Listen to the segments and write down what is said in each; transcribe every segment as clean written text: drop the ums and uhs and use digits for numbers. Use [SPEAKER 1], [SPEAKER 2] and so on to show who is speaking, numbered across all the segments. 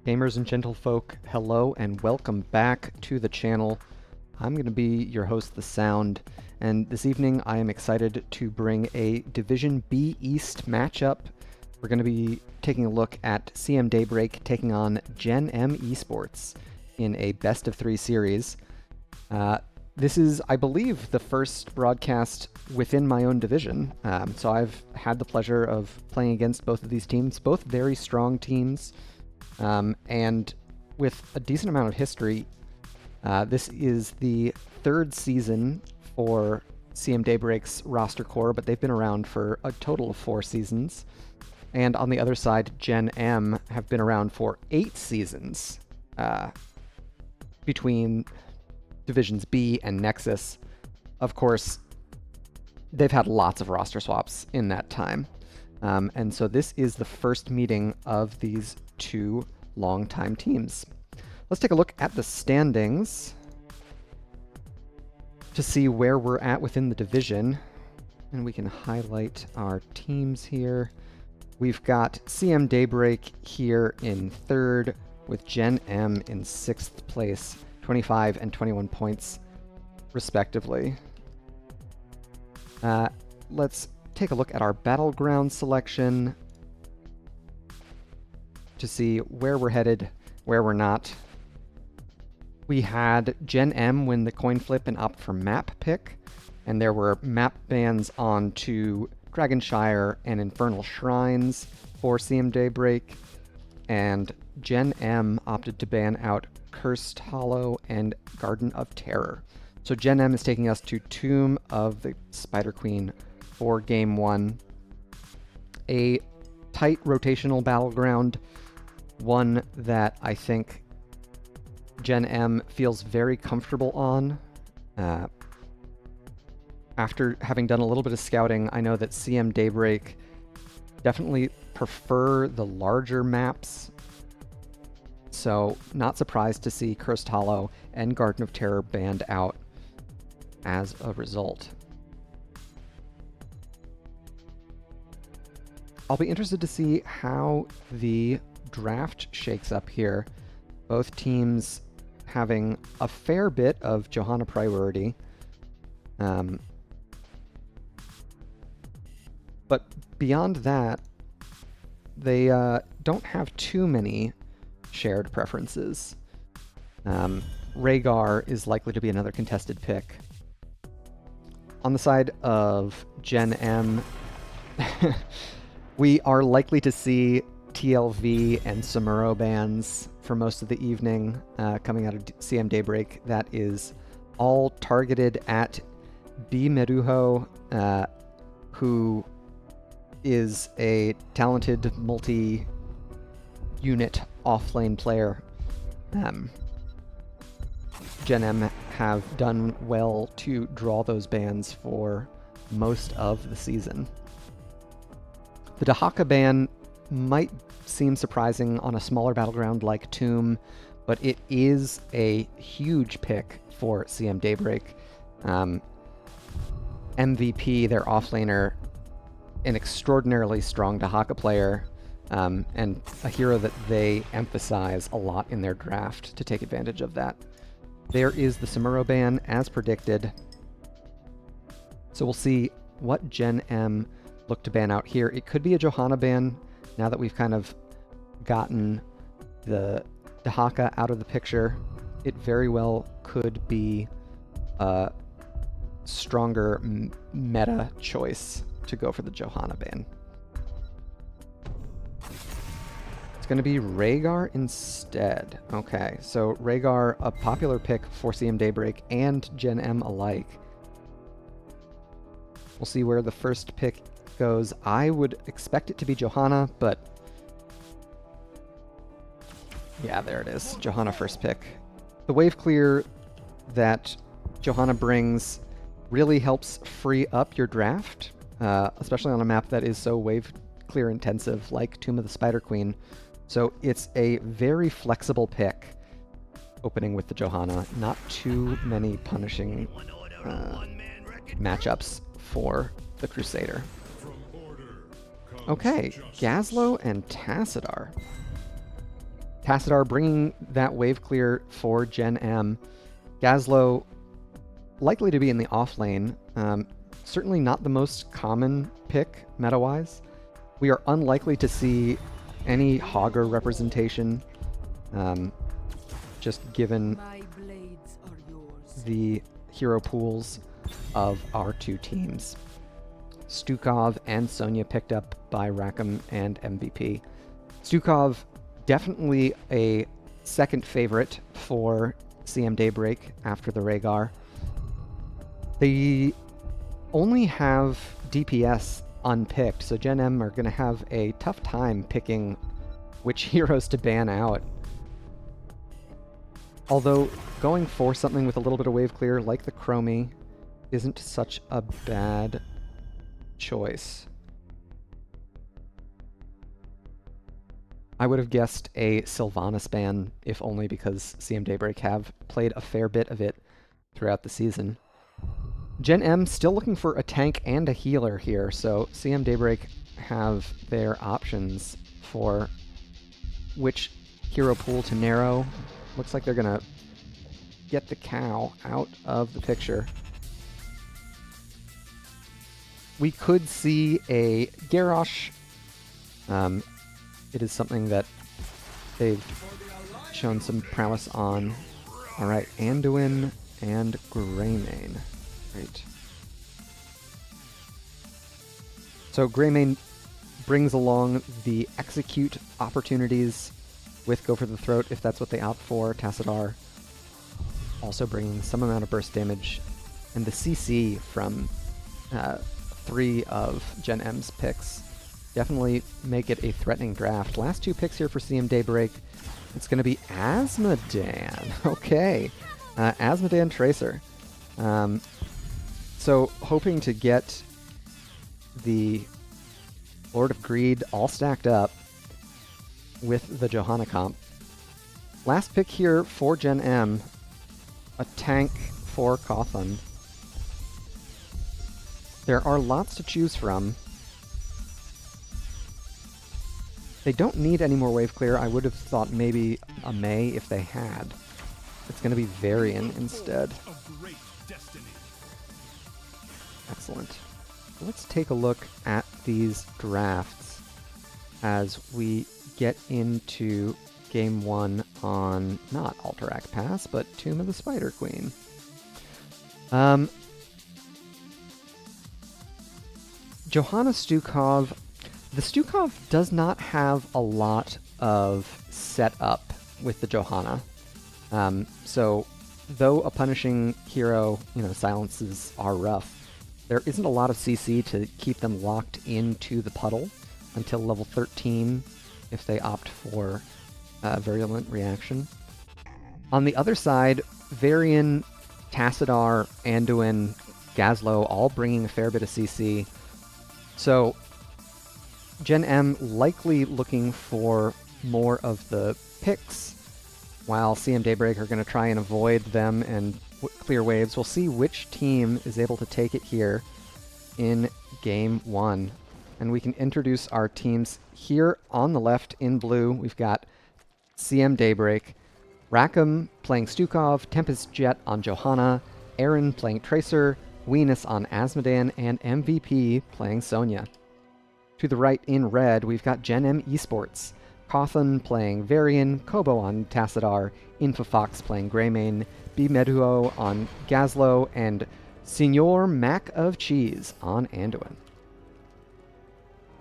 [SPEAKER 1] Gamers and gentlefolk, hello and welcome back to the channel. I'm going to be your host, The Sound, and this evening I am excited to bring a Division B East matchup. We're going to be taking a look at CM Daybreak taking on Gen.M Esports in a best-of-3 series. This is, I believe, the first broadcast within my own division, so I've had the pleasure of playing against both of these teams, both very strong teams. And with a decent amount of history, this is the third season for CM Daybreak's roster core, but they've been around for a total of 4 seasons. And on the other side, Gen.M have been around for 8 seasons between Divisions B and Nexus. Of course, they've had lots of roster swaps in that time. And so this is the first meeting of these two longtime teams. Let's take a look at the standings to see where we're at within the division. And we can highlight our teams here. We've got CM Daybreak here in 3rd with Gen.M in 6th place, 25 and 21 points respectively. Let's take a look at our battleground selection to see where we're headed, where we're not. We had Gen.M win the coin flip and opt for map pick, and there were map bans on to Dragonshire and Infernal Shrines for CM Daybreak, and Gen.M opted to ban out Cursed Hollow and Garden of Terror. So Gen.M is taking us to Tomb of the Spider Queen for Game 1. A tight rotational battleground, one that I think Gen.M feels very comfortable on. After having done a little bit of scouting, I know that CM Daybreak definitely prefer the larger maps, so not surprised to see Cursed Hollow and Garden of Terror banned out as a result. I'll be interested to see how the draft shakes up here. Both teams having a fair bit of Johanna priority. But beyond that, they don't have too many shared preferences. Rhaegar is likely to be another contested pick. On the side of Gen.M, we are likely to see TLV and Samuro bans for most of the evening coming out of CM Daybreak. That is all targeted at B Meruho, who is a talented multi-unit offlane player. Gen.M have done well to draw those bans for most of the season. The Dahaka ban might seem surprising on a smaller battleground like Tomb, but it is a huge pick for CM Daybreak. MVP, their offlaner, an extraordinarily strong Dahaka player, and a hero that they emphasize a lot in their draft to take advantage of that. There is the Samuro ban, as predicted. So we'll see what Gen.M look to ban out here. It could be a Johanna ban, now that we've kind of gotten the Dahaka out of the picture. It very well could be a stronger meta choice to go for the Johanna ban. It's going to be Rhaegar instead. Okay, so Rhaegar, a popular pick for CM Daybreak and Gen.M alike. We'll see where the first pick goes. I would expect it to be Johanna, but Yeah, there it is. Johanna first pick. The wave clear that Johanna brings really helps free up your draft, especially on a map that is so wave clear intensive like Tomb of the Spider Queen. So it's a very flexible pick, opening with the Johanna. Not too many punishing matchups for the Crusader. Okay, Gazlo and Tassadar. Tassadar bringing that wave clear for Gen.M. Gazlo likely to be in the off lane. Certainly not the most common pick meta-wise. We are unlikely to see any Hogger representation, just given the hero pools of our two teams. Stukov and Sonya picked up by Rackham and MVP. Stukov, definitely a second favorite for CM Daybreak after the Rhaegar. They only have DPS unpicked, so Gen.M are going to have a tough time picking which heroes to ban out. Although going for something with a little bit of wave clear like the Chromie isn't such a bad choice. I would have guessed a Sylvanas ban, if only because CM Daybreak have played a fair bit of it throughout the season. Gen.M still looking for a tank and a healer here, so CM Daybreak have their options for which hero pool to narrow. Looks like they're gonna get the cow out of the picture. We could see a Garrosh. It is something that they've shown some prowess on. Alright, Anduin and Greymane. Right. So Greymane brings along the execute opportunities with Go for the Throat, if that's what they opt for. Tassadar also bringing some amount of burst damage, and the CC from 3 of Gen.M's picks definitely make it a threatening draft. Last 2 picks here for CM Daybreak. It's going to be Azmodan. Okay. Azmodan Tracer. So hoping to get the Lord of Greed all stacked up with the Johanna comp. Last pick here for Gen.M. A tank for Cawthon. There are lots to choose from. They don't need any more wave clear. I would have thought maybe a May if they had. It's going to be Varian instead. Excellent. Let's take a look at these drafts as we get into Game 1 on not Alterac Pass, but Tomb of the Spider Queen. Johanna Stukov. The Stukov does not have a lot of setup with the Johanna. So, though a punishing hero, silences are rough, there isn't a lot of CC to keep them locked into the puddle until level 13 if they opt for Virulent Reaction. On the other side, Varian, Tassadar, Anduin, Gazlo all bringing a fair bit of CC. So, Gen.M likely looking for more of the picks, while CM Daybreak are going to try and avoid them and clear waves. We'll see which team is able to take it here in Game 1. And we can introduce our teams here on the left in blue. We've got CM Daybreak, Rackham playing Stukov, Tempest Jet on Johanna, Aaron playing Tracer, Weenus on Azmodan, and MVP playing Sonya. To the right in red, we've got Gen.M Esports, Cawthon playing Varian, Kobo on Tassadar, Infofox playing Greymane, B Meduo on Gazlo, and Senor Mac of Cheese on Anduin.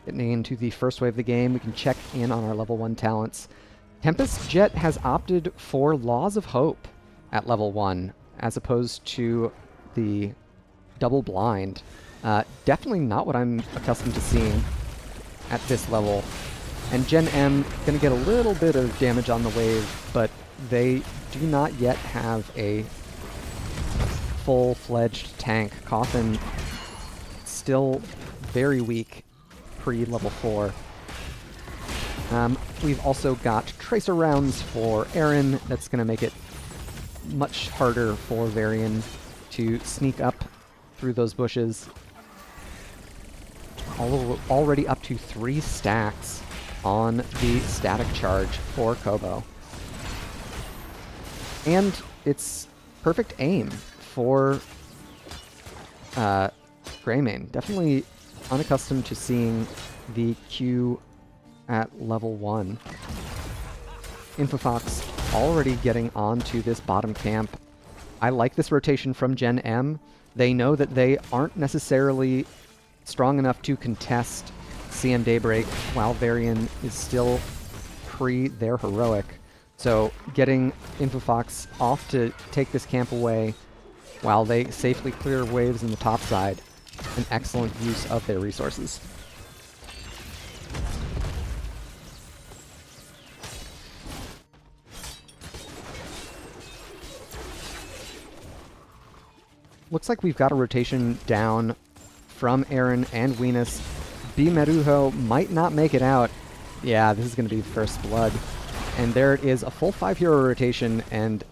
[SPEAKER 1] Getting into the first wave of the game, we can check in on our level 1 talents. Tempest Jet has opted for Laws of Hope at level 1, as opposed to the Double Blind. Definitely not what I'm accustomed to seeing at this level. And Gen.M going to get a little bit of damage on the wave, but they do not yet have a full-fledged tank. Coffin still very weak pre-level 4. We've also got Tracer rounds for Aaron. That's going to make it much harder for Varian to sneak up through those bushes. Already up to 3 stacks on the static charge for Kobo. And it's perfect aim for Greymane. Definitely unaccustomed to seeing the Q at level 1. Infofox already getting onto this bottom camp. I like this rotation from Gen.M. They know that they aren't necessarily strong enough to contest CM Daybreak while Varian is still pre their heroic. So getting Infofox off to take this camp away while they safely clear waves in the top side, an excellent use of their resources. Looks like we've got a rotation down from Aaron and Venus. B. Meruho might not make it out. Yeah, this is going to be first blood. And there it is, a full 5-hero rotation, and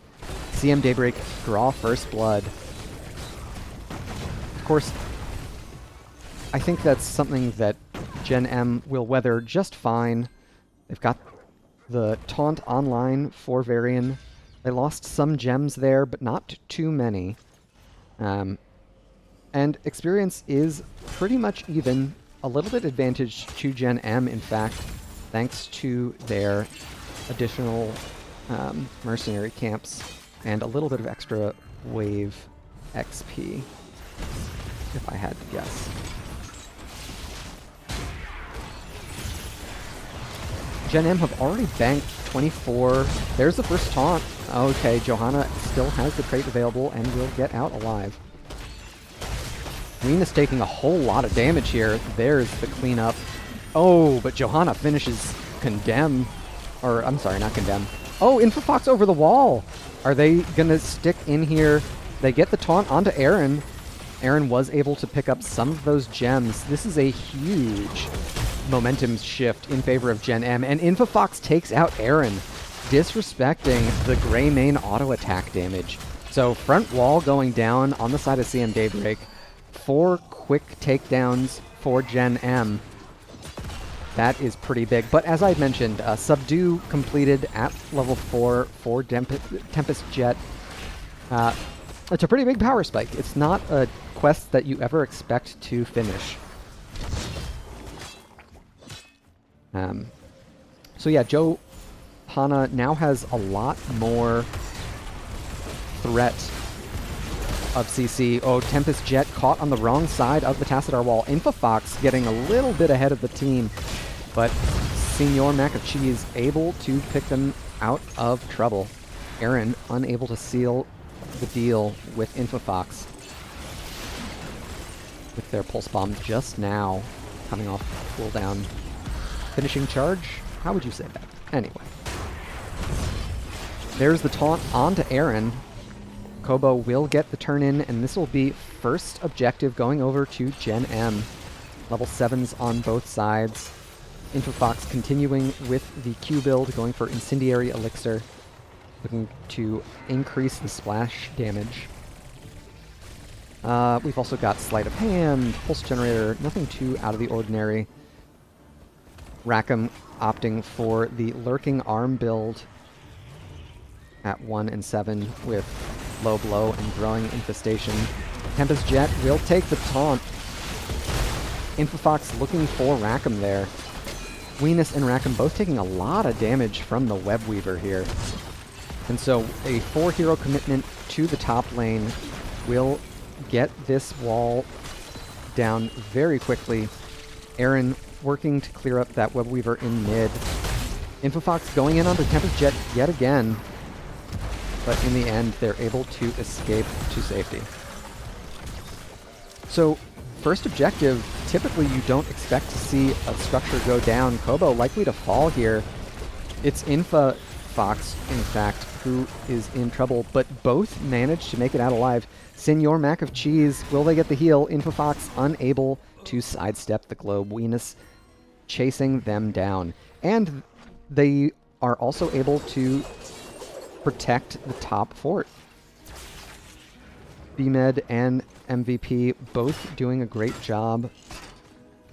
[SPEAKER 1] CM Daybreak draw first blood. Of course, I think that's something that Gen.M will weather just fine. They've got the taunt online for Varian. They lost some gems there, but not too many. And experience is pretty much even, a little bit advantage to Gen.M, in fact, thanks to their additional mercenary camps and a little bit of extra wave XP, if I had to guess. Gen.M have already banked 24. There's the first taunt. Okay, Johanna still has the trait available and will get out alive. Venus taking a whole lot of damage here. There's the cleanup. Oh, but Johanna finishes Condemn. Or, I'm sorry, not Condemn. Oh, Infofox over the wall! Are they gonna stick in here? They get the taunt onto Aaron. Aaron was able to pick up some of those gems. This is a huge momentum shift in favor of Gen.M, and Infofox takes out Aaron, disrespecting the Greymane auto attack damage. So front wall going down on the side of CM Daybreak. 4 quick takedowns for Gen.M. That is pretty big. But as I mentioned, Subdue completed at level 4 for Tempest Jet. It's a pretty big power spike. It's not a quest that you ever expect to finish. So yeah, Johanna now has a lot more threat of CC. Oh, Tempest Jet caught on the wrong side of the Tassadar wall. Infofox getting a little bit ahead of the team, but Senor Mac of Cheese able to pick them out of trouble. Aaron unable to seal the deal with Infofox with their pulse bomb just now coming off cooldown. Finishing charge? How would you say that? Anyway. There's the taunt onto Aaron. Kobo will get the turn in, and this will be first objective going over to Gen.M. Level 7s on both sides. Infofox continuing with the Q build, going for Incendiary Elixir, looking to increase the splash damage. We've also got Sleight of Hand, Pulse Generator, nothing too out of the ordinary. Rackham opting for the Lurking Arm build at 1 and 7 with Low Blow and Growing Infestation. Tempest Jet will take the taunt. Infofox looking for Rackham there. Venus and Rackham both taking a lot of damage from the Web Weaver here. And so a 4-hero commitment to the top lane will get this wall down very quickly. Aaron working to clear up that Web Weaver in mid. Infofox going in onto Tempest Jet yet again, but in the end they're able to escape to safety. So first objective typically you don't expect to see a structure go down. Kobo likely to fall here. It's Fox, in fact, who is in trouble, but both managed to make it out alive. Senor Mac of Cheese, will they get the heal? Fox unable to sidestep the globe. Weenus chasing them down. And they are also able to protect the top fort. BMed and MVP both doing a great job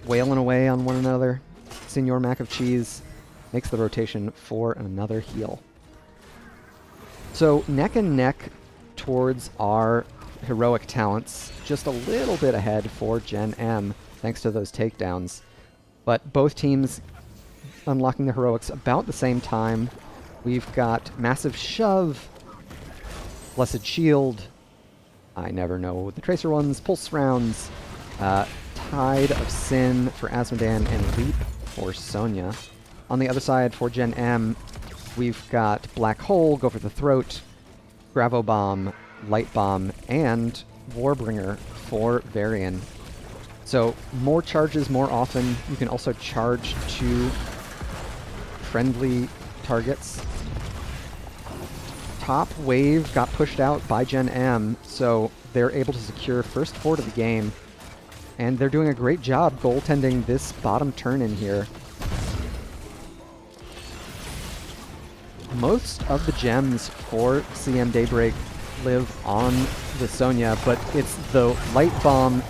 [SPEAKER 1] wailing away on one another. Senor Mac of Cheese makes the rotation for another heal. So neck and neck towards our heroic talents, just a little bit ahead for Gen.M thanks to those takedowns. But both teams unlocking the heroics about the same time. We've got Massive Shove, Blessed Shield, I never know the Tracer ones, Pulse Rounds, Tide of Sin for Asmodan, and Leap for Sonya. On the other side for Gen.M, we've got Black Hole, Go for the Throat, Gravo Bomb, Light Bomb, and Warbringer for Varian. So more charges more often. You can also charge to friendly targets. Top wave got pushed out by Gen.M, so they're able to secure first fort of the game. And they're doing a great job goaltending this bottom turn in here. Most of the gems for CM Daybreak live on the Sonya, but it's the Light Bomb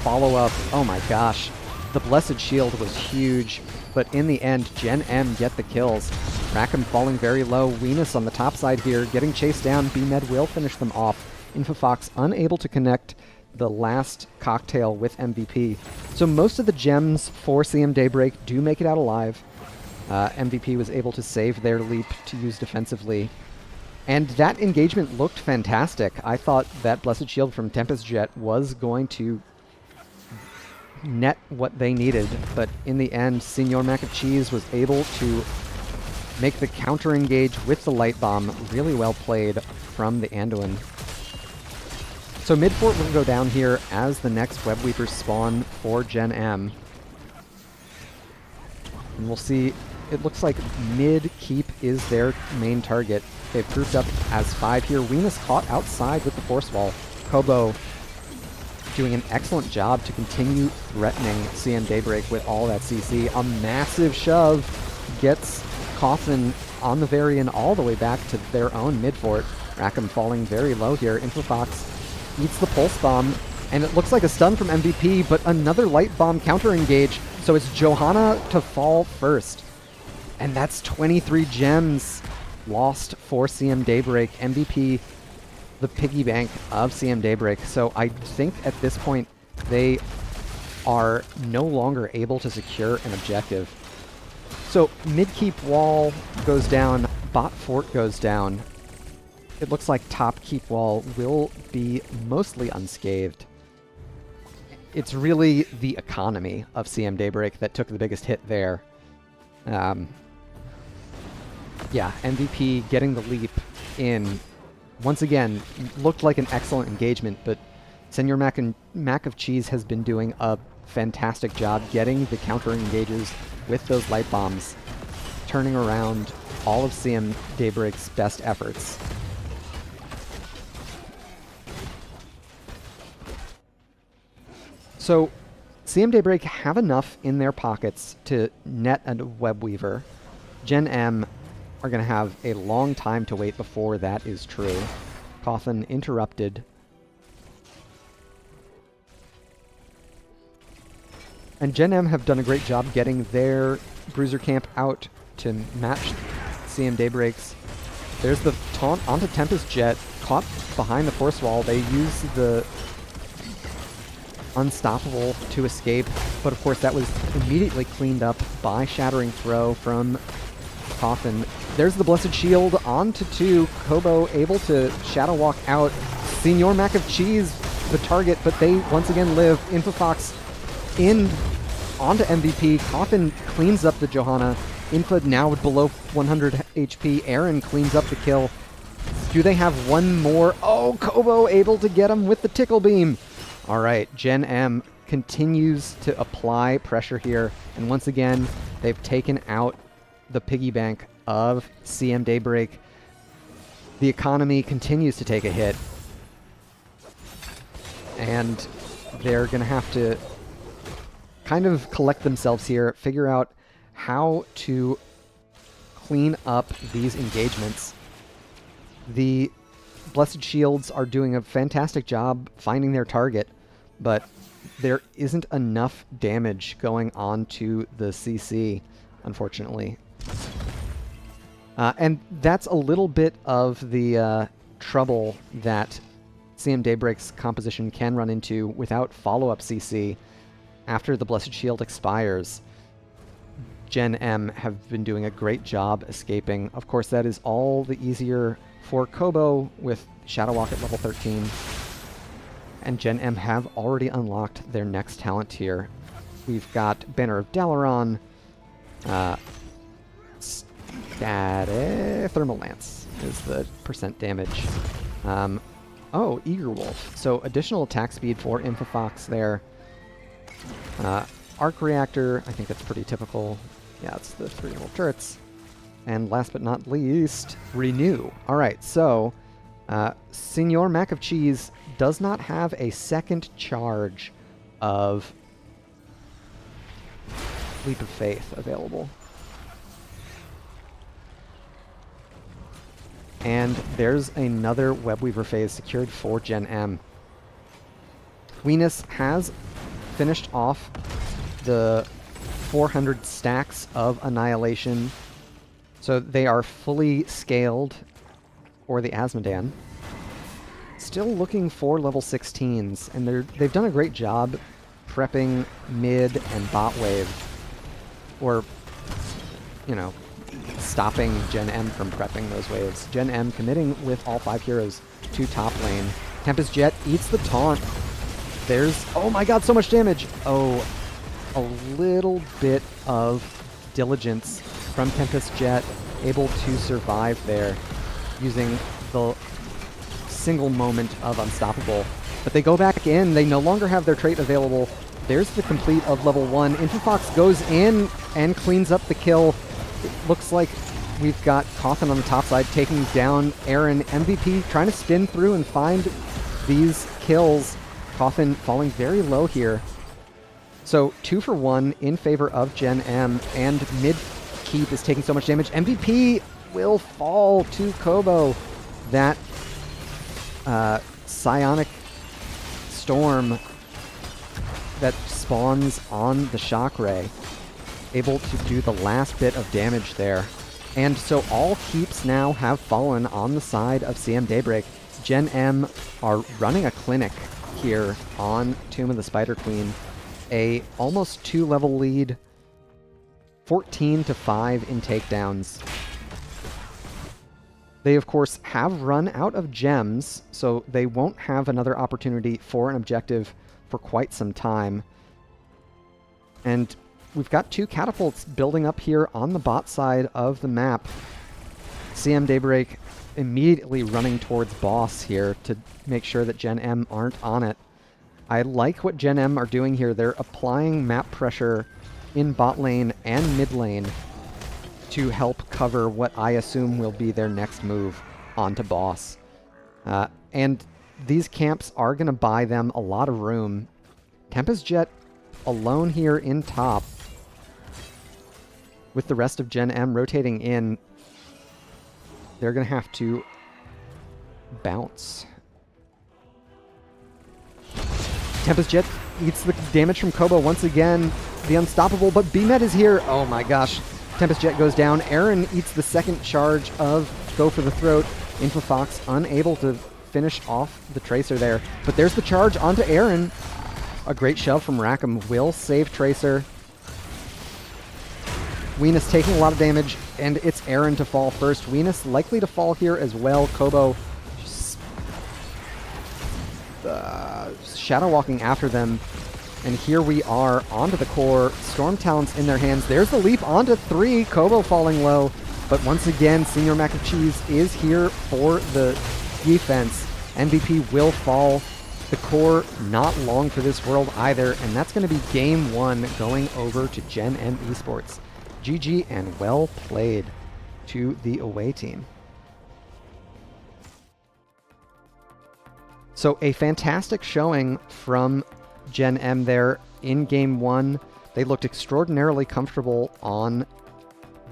[SPEAKER 1] follow-up. Oh my gosh. The Blessed Shield was huge, but in the end, Gen.M get the kills. Rackham falling very low. Weenus on the top side here, getting chased down. BMed will finish them off. Fox unable to connect the last cocktail with MVP. So most of the gems for CM Daybreak do make it out alive. MVP was able to save their leap to use defensively. And that engagement looked fantastic. I thought that Blessed Shield from Tempest Jet was going to net what they needed, but in the end, Senor Mac of Cheese was able to make the counter engage with the Light Bomb. Really well played from the Anduin. So mid-fort will go down here as the next Web Weepers spawn for Gen.M. And we'll see, it looks like mid-keep is their main target. They've grouped up as 5 here. Weenus caught outside with the Force Wall. Kobo doing an excellent job to continue threatening CM Daybreak with all that CC. A massive shove gets Coffin on the Varian all the way back to their own mid-fort. Rackham falling very low here. Fox eats the Pulse Bomb, and it looks like a stun from MVP, but another Light Bomb counter engage, so it's Johanna to fall first. And that's 23 gems lost for CM Daybreak. MVP, the piggy bank of CM Daybreak. So I think at this point, they are no longer able to secure an objective. So mid-keep wall goes down, bot fort goes down. It looks like top keep wall will be mostly unscathed. It's really the economy of CM Daybreak that took the biggest hit there. Yeah, MVP getting the leap in. Once again, looked like an excellent engagement, but Senor Mac of Cheese has been doing a fantastic job getting the counter engages with those Light Bombs, turning around all of CM Daybreak's best efforts. So CM Daybreak have enough in their pockets to net a Web Weaver. Gen.M are going to have a long time to wait before that is true. Coffin interrupted. And Gen.M have done a great job getting their Bruiser Camp out to match CM Daybreak's. There's the taunt onto Tempest Jet, caught behind the Force Wall. They use the Unstoppable to escape, but of course that was immediately cleaned up by Shattering Throw from Coffin. There's the Blessed Shield onto 2. Kobo able to Shadow Walk out. Senor Mac of Cheese the target, but they once again live. Fox in onto MVP. Coffin cleans up the Johanna. Infa now below 100 HP. Aaron cleans up the kill. Do they have one more? Oh, Kobo able to get him with the Tickle Beam. All right, Gen.M continues to apply pressure here, and once again, they've taken out the piggy bank of CM Daybreak. The economy continues to take a hit, and they're going to have to kind of collect themselves here, figure out how to clean up these engagements. The Blessed Shields are doing a fantastic job finding their target, but there isn't enough damage going on to the CC, unfortunately. And that's a little bit of the trouble that CM Daybreak's composition can run into without follow-up CC after the Blessed Shield expires. Gen.M have been doing a great job escaping. Of course, that is all the easier for Kobo with Shadow Walk at level 13. And Gen.M have already unlocked their next talent here. We've got Banner of Dalaran, Static Thermal Lance is the percent damage. Oh, Eager Wolf. So additional attack speed for Infofox there. Arc Reactor, I think that's pretty typical. Yeah, it's the 3 little turrets. And last but not least, Renew. Alright, so Senor Mac of Cheese does not have a second charge of Leap of Faith available. And there's another Webweaver phase secured for Gen.M. Queenus has finished off the 400 stacks of Annihilation, so they are fully scaled for the Asmodan. Still looking for level 16s, and they've done a great job prepping mid and bot wave, or, you know, stopping Gen.M from prepping those waves. Gen.M committing with all 5 heroes to top lane. Tempest Jet eats the taunt. There's, oh my god, so much damage! Oh, a little bit of diligence from Tempest Jet, able to survive there using the single moment of Unstoppable. But they go back in, they no longer have their trait available. There's the complete of level 1. Infofox goes in and cleans up the kill. It looks like we've got Coffin on the top side taking down Aaron. MVP trying to spin through and find these kills. Coffin falling very low here. So 2 for 1 in favor of Gen.M, and mid keep is taking so much damage. MVP will fall to Kobo. That psionic storm that spawns on the shock ray, able to do the last bit of damage there. And so all keeps now have fallen on the side of CM Daybreak. Gen.M are running a clinic here on Tomb of the Spider Queen. A almost 2-level lead, 14-5 in takedowns. They, of course, have run out of gems, so they won't have another opportunity for an objective for quite some time. And we've got 2 catapults building up here on the bot side of the map. CM Daybreak immediately running towards boss here to make sure that Gen.M aren't on it. I like what Gen.M are doing here. They're applying map pressure in bot lane and mid lane to help cover what I assume will be their next move onto boss. And these camps are going to buy them a lot of room. Tempest Jet alone here in top, with the rest of Gen.M rotating in. They're going to have to bounce. Tempest Jet eats the damage from Kobo once again. The Unstoppable, but BMed is here. Oh my gosh. Tempest Jet goes down. Aaron eats the second charge of Go for the Throat. Infofox unable to finish off the Tracer there. But there's the charge onto Aaron. A great shove from Rackham will save Tracer. Weenus taking a lot of damage, and it's Aaron to fall first. Weenus likely to fall here as well. Kobo shadow walking after them. And here we are onto the core. Storm Talents in their hands. There's the leap onto 3. Kobo falling low. But once again, Senior Mac and Cheese is here for the defense. MVP will fall The core not long for this world either, and that's going to be game 1 going over to Gen.M Esports. GG and well played to the away team. So a fantastic showing from Gen.M there in game 1. They looked extraordinarily comfortable on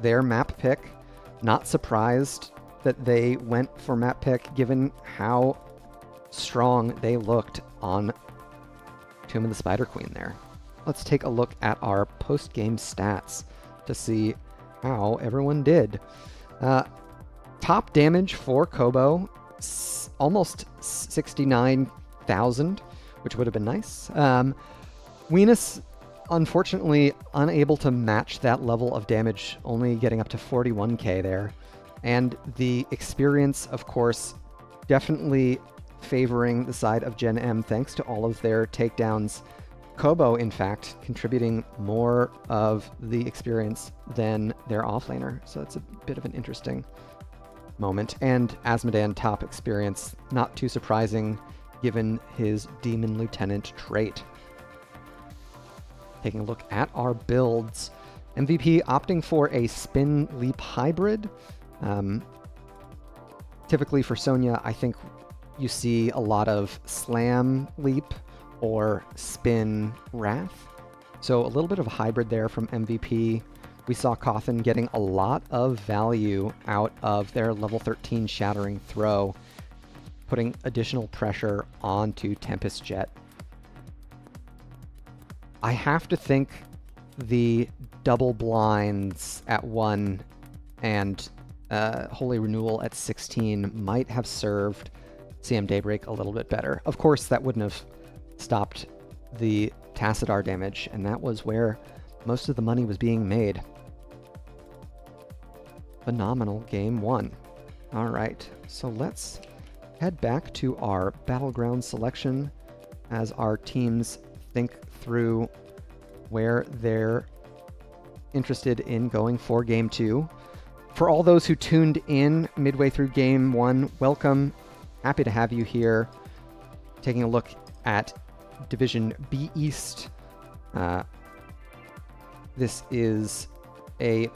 [SPEAKER 1] their map pick. Not surprised that they went for map pick given how strong they looked on Tomb of the Spider Queen there. Let's take a look at our post-game stats to see how everyone did. Top damage for Kobo, almost 69,000, which would have been nice. Weenus, unfortunately, unable to match that level of damage, only getting up to 41k there. And the experience, of course, definitely favoring the side of Gen.M thanks to all of their takedowns. Kobo, in fact, contributing more of the experience than their offlaner. So that's a bit of an interesting moment. And Asmodan top experience, not too surprising given his Demon Lieutenant trait. Taking a look at our builds. MVP opting for a Spin Leap Hybrid. Typically for Sonya, I think you see a lot of Slam Leap or Spin Wrath. So a little bit of a hybrid there from MVP. We saw Cawthon getting a lot of value out of their level 13 Shattering Throw, putting additional pressure onto Tempest Jet. I have to think the double blinds at 1 and Holy Renewal at 16 might have served CM Daybreak a little bit better. Of course, that wouldn't have stopped the Tassadar damage, and that was where most of the money was being made. Phenomenal game 1. All right, so let's head back to our Battleground selection as our teams think through where they're interested in going for game 2. For all those who tuned in midway through game 1, welcome. Happy to have you here. Taking a look at Division B East. This is a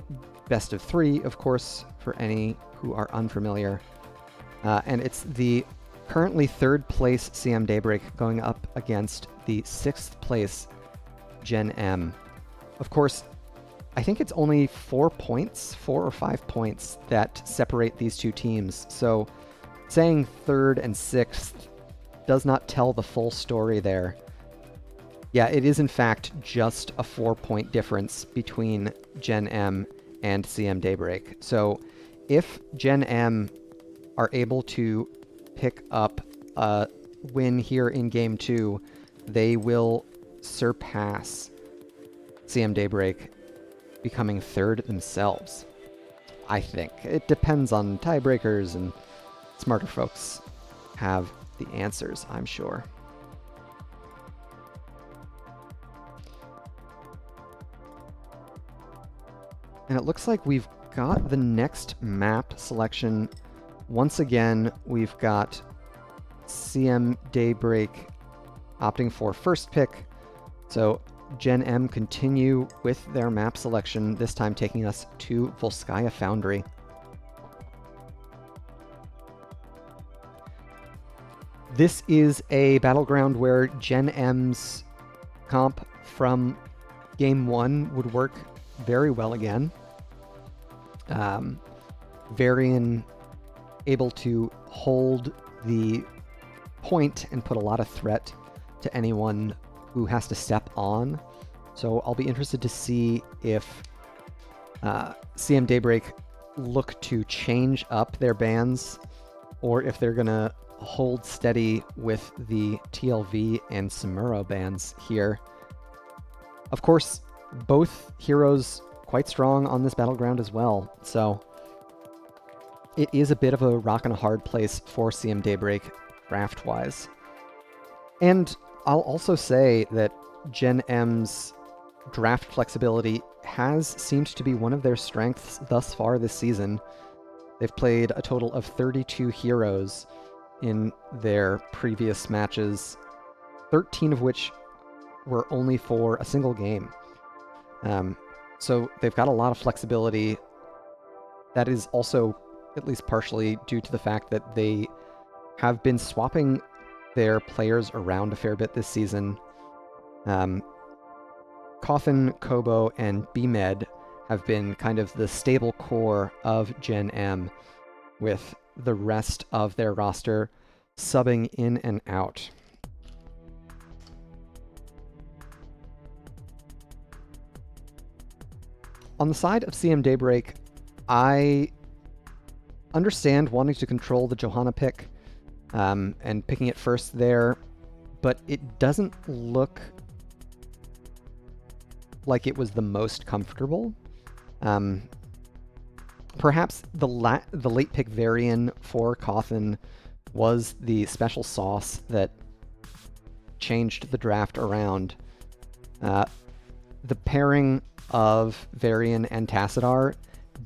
[SPEAKER 1] best of 3, of course, for any who are unfamiliar. And it's the currently 3rd place CM Daybreak going up against the 6th place Gen.M. Of course, I think it's only 4 or 5 points that separate these two teams. So saying 3rd and 6th does not tell the full story there. Yeah, it is in fact just a 4-point difference between Gen.M and CM Daybreak. So if Gen.M are able to pick up a win here in game 2, they will surpass CM Daybreak, becoming 3rd themselves. I think. It depends on tiebreakers, and smarter folks have the answers, I'm sure. And it looks like we've got the next map selection. Once again, we've got CM Daybreak opting for first pick. So Gen.M continue with their map selection, this time taking us to Volskaya Foundry. This is a battleground where Gen.M's comp from game 1 would work very well again. Varian able to hold the point and put a lot of threat to anyone who has to step on. So I'll be interested to see if CM Daybreak look to change up their bans, or if they're gonna hold steady with the TLV and Samuro bans here. Of course, both heroes quite strong on this battleground as well, so it is a bit of a rock and a hard place for CM Daybreak draft-wise. And I'll also say that Gen.M's draft flexibility has seemed to be one of their strengths thus far this season. They've played a total of 32 heroes in their previous matches, 13 of which were only for a single game. So they've got a lot of flexibility. That is also at least partially due to the fact that they have been swapping their players around a fair bit this season. Coffin, Kobo, and BMed have been kind of the stable core of Gen.M, with the rest of their roster subbing in and out. On the side of CM Daybreak, I understand wanting to control the Johanna pick and picking it first there, but it doesn't look like it was the most comfortable. Perhaps the late pick Varian for Coffin was the special sauce that changed the draft around. The pairing of Varian and Tassadar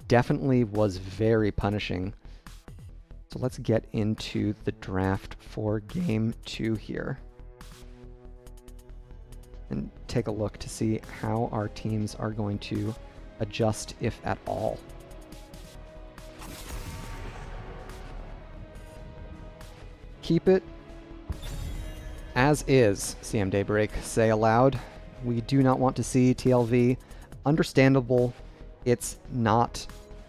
[SPEAKER 1] definitely was very punishing. So let's get into the draft for Game 2 here and take a look to see how our teams are going to adjust, if at all. Keep it as is, CM Daybreak. Say aloud. We do not want to see TLV. Understandable. It's not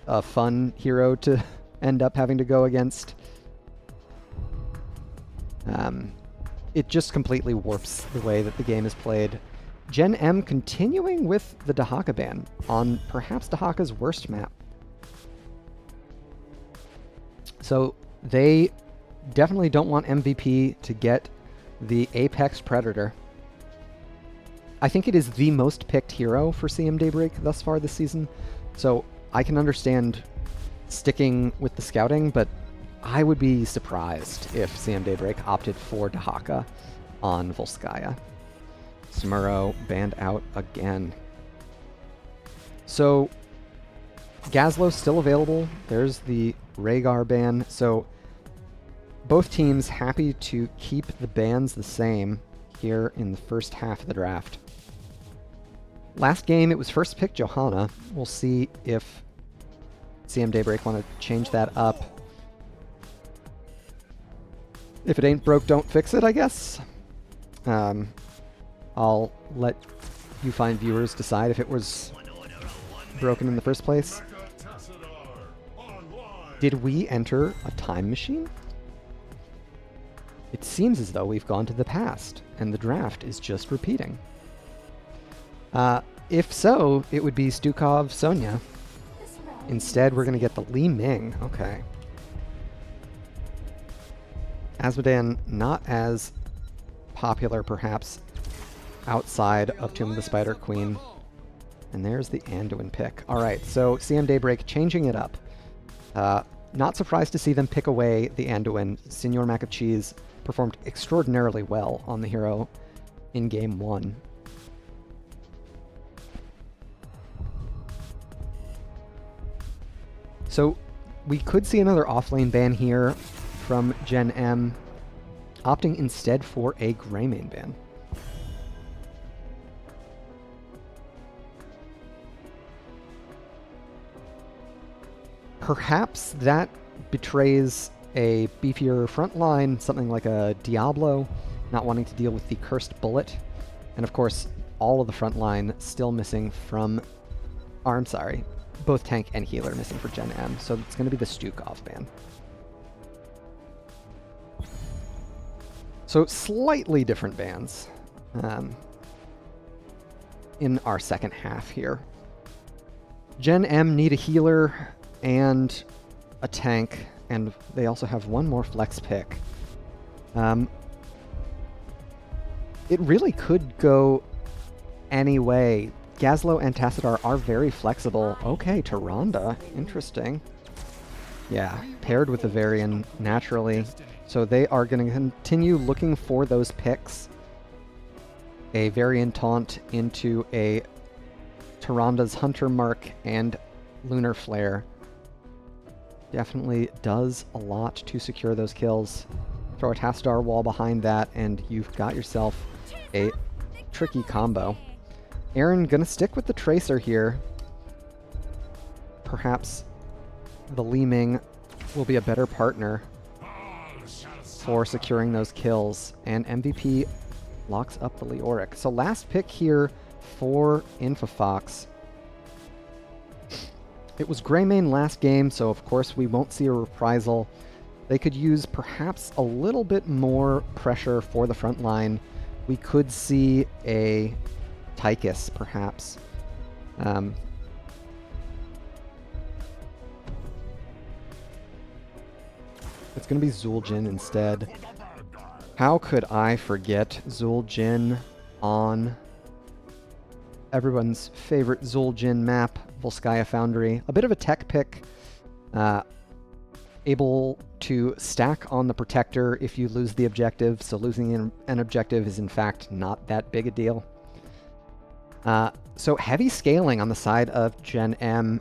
[SPEAKER 1] a fun hero to end up having to go against. It just completely warps the way that the game is played. Gen.M continuing with the Dahaka ban on perhaps Dahaka's worst map. So they definitely don't want MVP to get the Apex Predator. I think it is the most picked hero for CM Daybreak thus far this season, so I can understand sticking with the scouting, but I would be surprised if CM Daybreak opted for Dahaka on Volskaya. Smurro banned out again. So Gazlo's still available. There's the Rhaegar ban. So both teams happy to keep the bans the same here in the first half of the draft. Last game, it was first pick Johanna. We'll see if CM Daybreak want to change that up. If it ain't broke, don't fix it, I guess. I'll let you fine viewers decide if it was broken in the first place. Did we enter a time machine? It seems as though we've gone to the past, and the draft is just repeating. If so, it would be Stukov Sonya. Instead, we're going to get the Li Ming. Okay. Asmodan, not as popular, perhaps, outside of Tomb of the Spider Queen. And there's the Anduin pick. All right, so CM Daybreak changing it up. Not surprised to see them pick away the Anduin. Senor Mac of Cheese performed extraordinarily well on the hero in Game 1. So we could see another offlane ban here from Gen.M, opting instead for a Greymane ban. Perhaps that betrays a beefier front line, something like a Diablo, not wanting to deal with the Cursed Bullet. And of course, all of the front line still missing from... Or, I'm sorry, both tank and healer missing for Gen.M, so it's going to be the Stukov ban. So slightly different bans in our second half here. Gen.M need a healer and a tank, and they also have one more flex pick. It really could go any way. Gazlo and Tassadar are very flexible. Okay, Tyrande. Interesting. Yeah, paired with the Varian naturally. So they are going to continue looking for those picks. A Varian taunt into a Tyrande's Hunter Mark and Lunar Flare. Definitely does a lot to secure those kills. Throw a Tassadar wall behind that, and you've got yourself a tricky combo. Aaron gonna stick with the Tracer here. Perhaps the Li Ming will be a better partner for securing those kills, and MVP locks up the Leoric. So last pick here for Infofox. It was Greymane last game, so of course we won't see a reprisal. They could use perhaps a little bit more pressure for the front line. We could see a Tychus, perhaps. It's going to be Zul'jin instead. How could I forget Zul'jin on everyone's favorite Zul'jin map, Volskaya Foundry? A bit of a tech pick. Able to stack on the Protector if you lose the objective, so losing an objective is in fact not that big a deal. So heavy scaling on the side of Gen.M.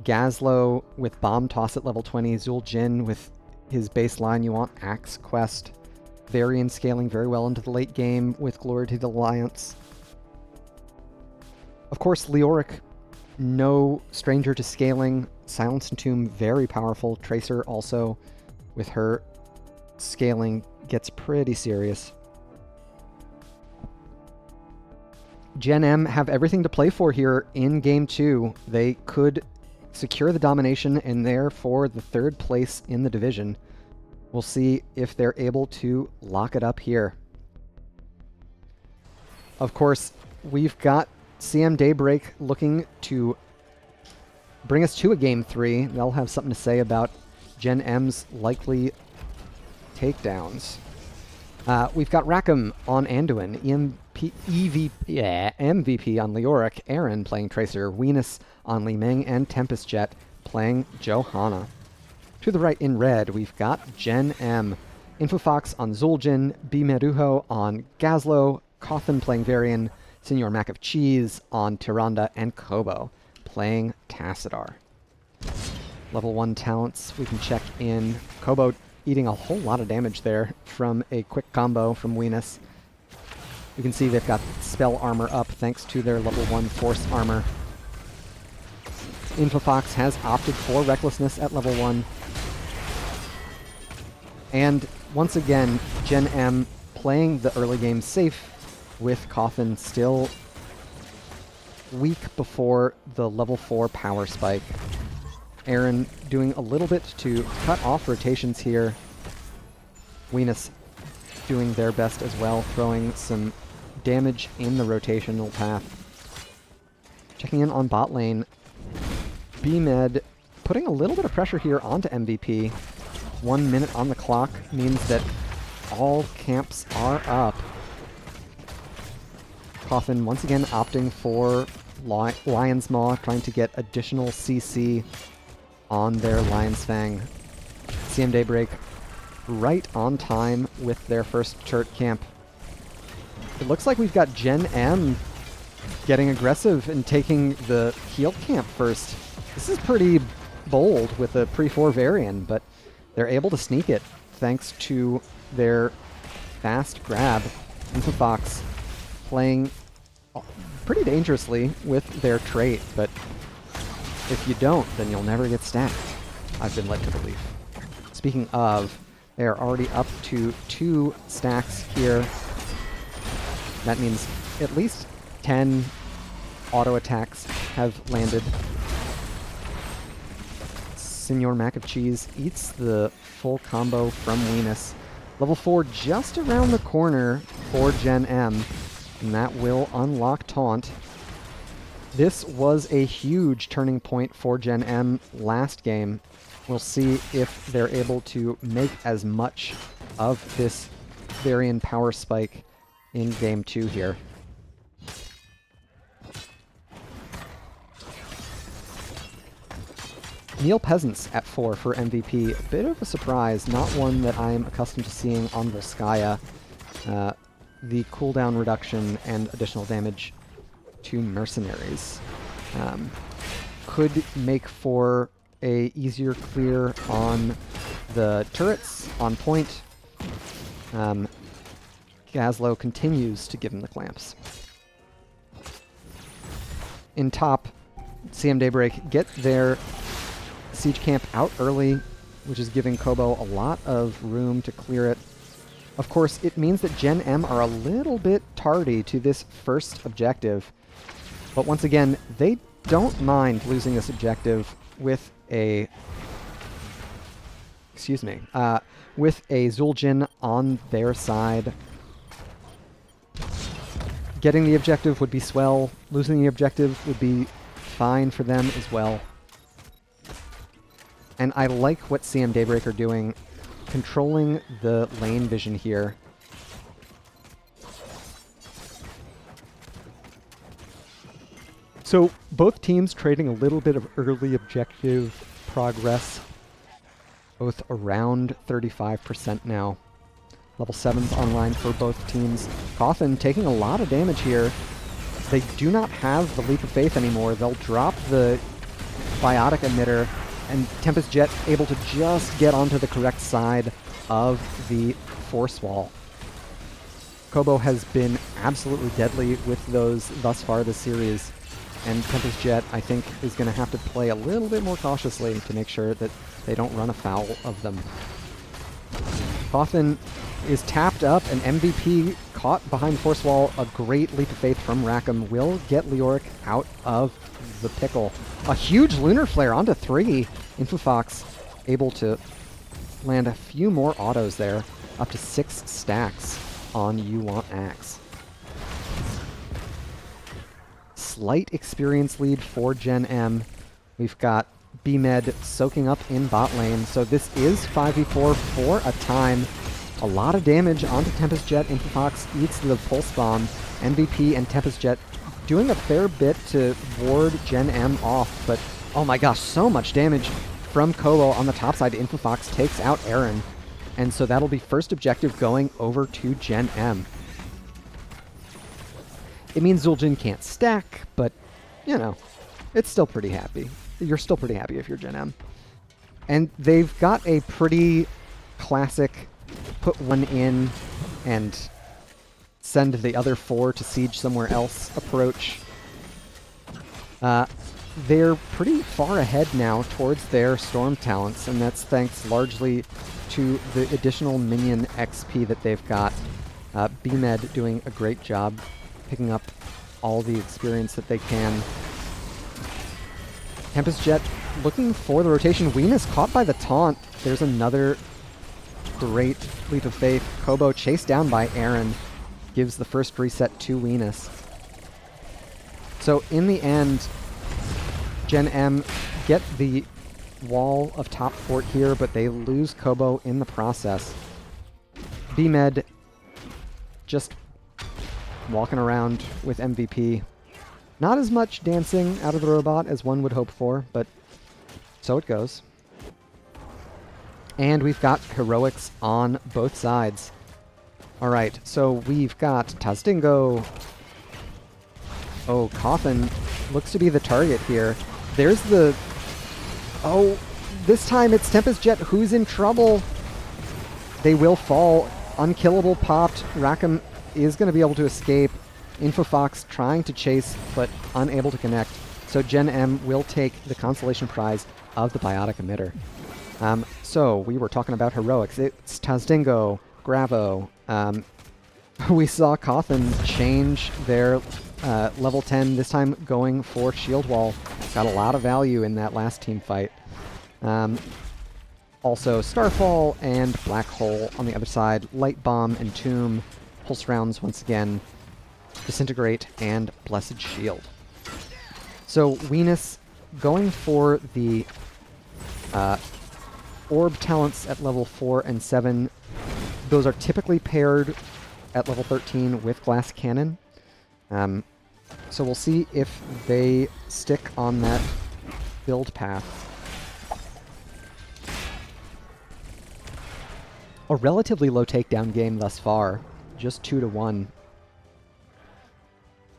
[SPEAKER 1] Gazlo with Bomb Toss at level 20, Zul'jin with his baseline. You want Axe Quest. Varian scaling very well into the late game with Glory to the Alliance. Of course, Leoric, no stranger to scaling. Silence and Tomb, very powerful. Tracer also, with her scaling, gets pretty serious. Gen.M have everything to play for here in Game 2. They could secure the domination and therefore the third place in the division. We'll see if they're able to lock it up here. Of course, we've got CM Daybreak looking to bring us to a Game 3. They'll have something to say about Gen.M's likely takedowns. We've got Rackham on Anduin, MVP on Leoric, Aaron playing Tracer, Venus on Li Ming, and Tempest Jet playing Johanna. To the right in red, we've got Gen.M, Infofox on Zul'jin, B. Meruho on Gazlo, Cawthon playing Varian, Senor Mac of Cheese on Tyrande, and Kobo playing Tassadar. Level 1 talents, we can check in. Kobo eating a whole lot of damage there from a quick combo from Venus. You can see they've got spell armor up thanks to their level 1 force armor. Infofox has opted for recklessness at level 1. And once again, Gen.M playing the early game safe with Cawthon still weak before the level 4 power spike. Aaron doing a little bit to cut off rotations here. Venus doing their best as well, throwing some damage in the rotational path. Checking in on bot lane, B-Med putting a little bit of pressure here onto MVP. 1 minute on the clock means that all camps are up. Cawthon once again opting for Lion's Maw, trying to get additional CC on their Lion's Fang. CM Daybreak right on time with their first turret camp. It looks like we've got Gen.M getting aggressive and taking the heal camp first. This is pretty bold with a pre-4 Varian, but they're able to sneak it thanks to their fast grab. Infofox playing pretty dangerously with their trait, but if you don't, then you'll never get stacked, I've been led to believe. Speaking of, they are already up to 2 stacks here. That means at least 10 auto attacks have landed. Senor Mac of Cheese eats the full combo from Venus. Level 4 just around the corner for Gen.M, and that will unlock Taunt. This was a huge turning point for Gen.M last game. We'll see if they're able to make as much of this Varian power spike in Game 2 here. Neil Peasants at 4 for MVP. A bit of a surprise, not one that I'm accustomed to seeing on Volskaya. The cooldown reduction and additional damage to mercenaries could make for a easier clear on the turrets on point. Gazlo continues to give him the clamps. In top, CM Daybreak get their siege camp out early, which is giving Kobo a lot of room to clear it. Of course, it means that Gen.M are a little bit tardy to this first objective, but once again, they don't mind losing this objective with a... excuse me, with a Zul'jin on their side. Getting the objective would be swell. Losing the objective would be fine for them as well. And I like what CM Daybreak are doing, controlling the lane vision here. So both teams trading a little bit of early objective progress, both around 35% now. Level 7's online for both teams. Coffin taking a lot of damage here. They do not have the Leap of Faith anymore. They'll drop the Biotic Emitter, and Tempest Jet able to just get onto the correct side of the Force Wall. Kobo has been absolutely deadly with those thus far this series, and Tempest Jet, I think, is going to have to play a little bit more cautiously to make sure that they don't run afoul of them. Coffin is tapped up, and MVP caught behind Force Wall. A great Leap of Faith from Rackham will get Leoric out of the pickle. A huge Lunar Flare onto 3. Infofox able to land a few more autos there, up to 6 stacks on You Want Axe. Slight experience lead for Gen.M. We've got B-Med soaking up in bot lane, so this is 5v4 for a time. A lot of damage onto Tempest Jet. Infofox eats the Pulse Bomb. MVP and Tempest Jet doing a fair bit to ward Gen.M off, but oh my gosh, so much damage from Kobo on the top side. Infofox takes out Aaron, and so that'll be first objective going over to Gen.M. It means Zul'jin can't stack, but, you know, it's still pretty happy. You're still pretty happy if you're Gen.M. And they've got a pretty classic put one in and send the other 4 to siege somewhere else approach. They're pretty far ahead now towards their Storm talents, and that's thanks largely to the additional minion XP that they've got. B-Med doing a great job picking up all the experience that they can. Tempest Jet looking for the rotation. Weenus caught by the taunt. There's another great Leap of Faith. Kobo chased down by Aaron gives the first reset to Weenus. So in the end, Gen.M get the wall of top fort here, but they lose Kobo in the process. B-Med just walking around with MVP. Not as much dancing out of the robot as one would hope for, but so it goes. And we've got heroics on both sides. Alright, so we've got Tazdingo. Oh, Coffin looks to be the target here. There's the... Oh, this time it's Tempest Jet who's in trouble. They will fall. Unkillable popped. Rackham is going to be able to escape. Infofox trying to chase, but unable to connect. So Gen.M will take the consolation prize of the Biotic Emitter. So we were talking about heroics. It's Tazdingo, Gravo. We saw Coffin change their level 10, this time going for Shield Wall. Got a lot of value in that last team fight. Also Starfall and Black Hole on the other side. Light Bomb and Tomb. Pulse Rounds once again. Disintegrate and Blessed Shield. So Weenus going for the Orb talents at level 4 and 7. Those are typically paired at level 13 with Glass Cannon. So we'll see if they stick on that build path. A relatively low takedown game thus far, just 2-1.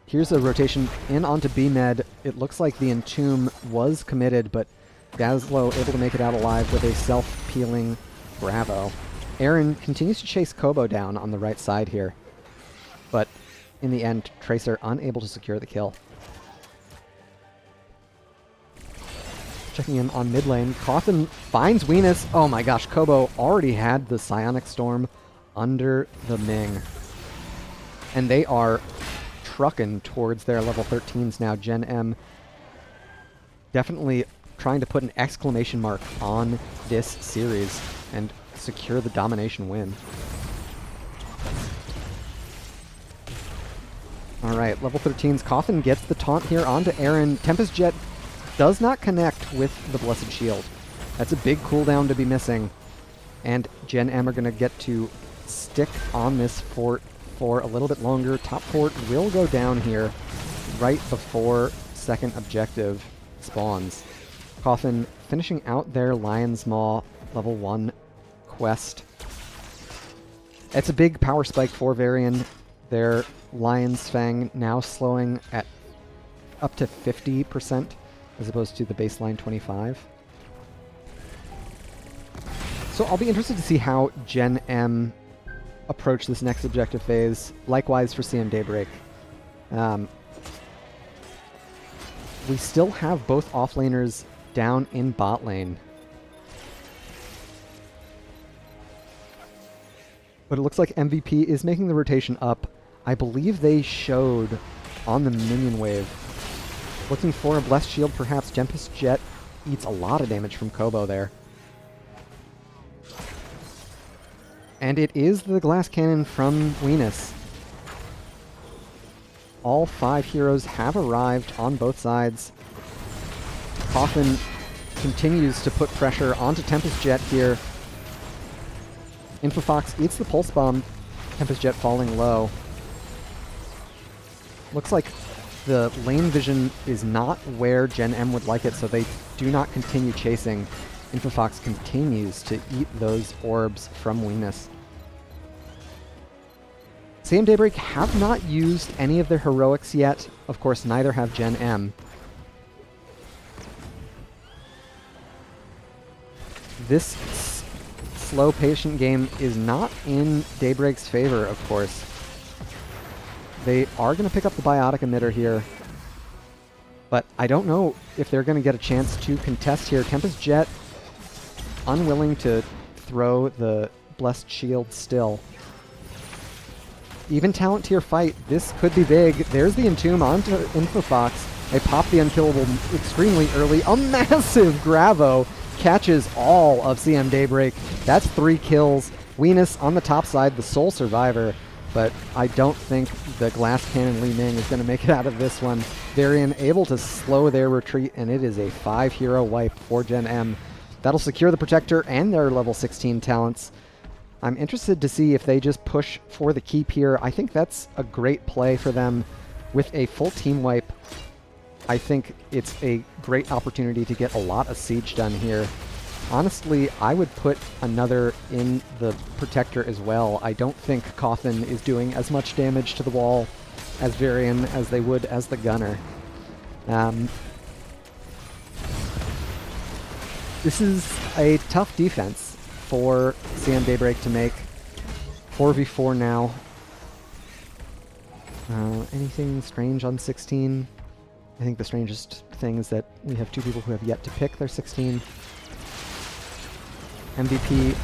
[SPEAKER 1] Here's a rotation in onto B-Med. It looks like the Entomb was committed, but Gazlo able to make it out alive with a self-peeling Bravo. Aaron continues to chase Kobo down on the right side here. but in the end, Tracer unable to secure the kill. Checking in on mid lane, Coffin finds Venus. Oh my gosh, Kobo already had the Psionic Storm under the Ming. And they are trucking towards their level 13s now. Gen.M definitely trying to put an exclamation mark on this series and secure the domination win. Alright, level 13's Coffin gets the taunt here onto Aaron. Tempest Jet does not connect with the Blessed Shield. That's a big cooldown to be missing. And Gen.M are going to get to stick on this fort for a little bit longer. Top fort will go down here right before second objective spawns. Coffin finishing out their Lion's Maw level 1 quest. It's a big power spike for Varian. Their Lion's Fang now slowing at up to 50% as opposed to the baseline 25. So I'll be interested to see how Gen.M approach this next objective phase. Likewise for CM Daybreak. We still have both offlaners down in bot lane. But it looks like MVP is making the rotation up. I believe they showed on the minion wave. Looking for a Blessed Shield, perhaps. Tempest Jet eats a lot of damage from Kobo there. And it is the Glass Cannon from Venus. All 5 heroes have arrived on both sides. Coffin continues to put pressure onto Tempest Jet here. Infofox eats the Pulse Bomb. Tempest Jet falling low. Looks like the lane vision is not where Gen.M would like it, so they do not continue chasing. Infofox continues to eat those orbs from Venus. CM Daybreak have not used any of their heroics yet. Of course, neither have Gen.M. This slow, patient game is not in Daybreak's favor, of course. They are going to pick up the Biotic Emitter here, but I don't know if they're going to get a chance to contest here. Tempest Jet unwilling to throw the Blessed Shield still. Even talent tier fight, this could be big. There's the Entomb onto Infofox. They pop the Unkillable extremely early. A massive Gravo catches all of CM Daybreak. That's 3 kills. Venus on the top side, the sole survivor, but I don't think the Glass Cannon Li Ming is going to make it out of this one. Varian able to slow their retreat, and it is a 5-hero wipe for Gen.M. That'll secure the Protector and their level 16 talents. I'm interested to see if they just push for the keep here. I think that's a great play for them. With a full team wipe, I think it's a great opportunity to get a lot of siege done here. Honestly, I would put another in the Protector as well. I don't think Coffin is doing as much damage to the wall as Varian as they would as the Gunner. This is a tough defense for CM Daybreak to make. 4v4 now. Anything strange on 16? I think the strangest thing is that we have 2 people who have yet to pick their 16. MVP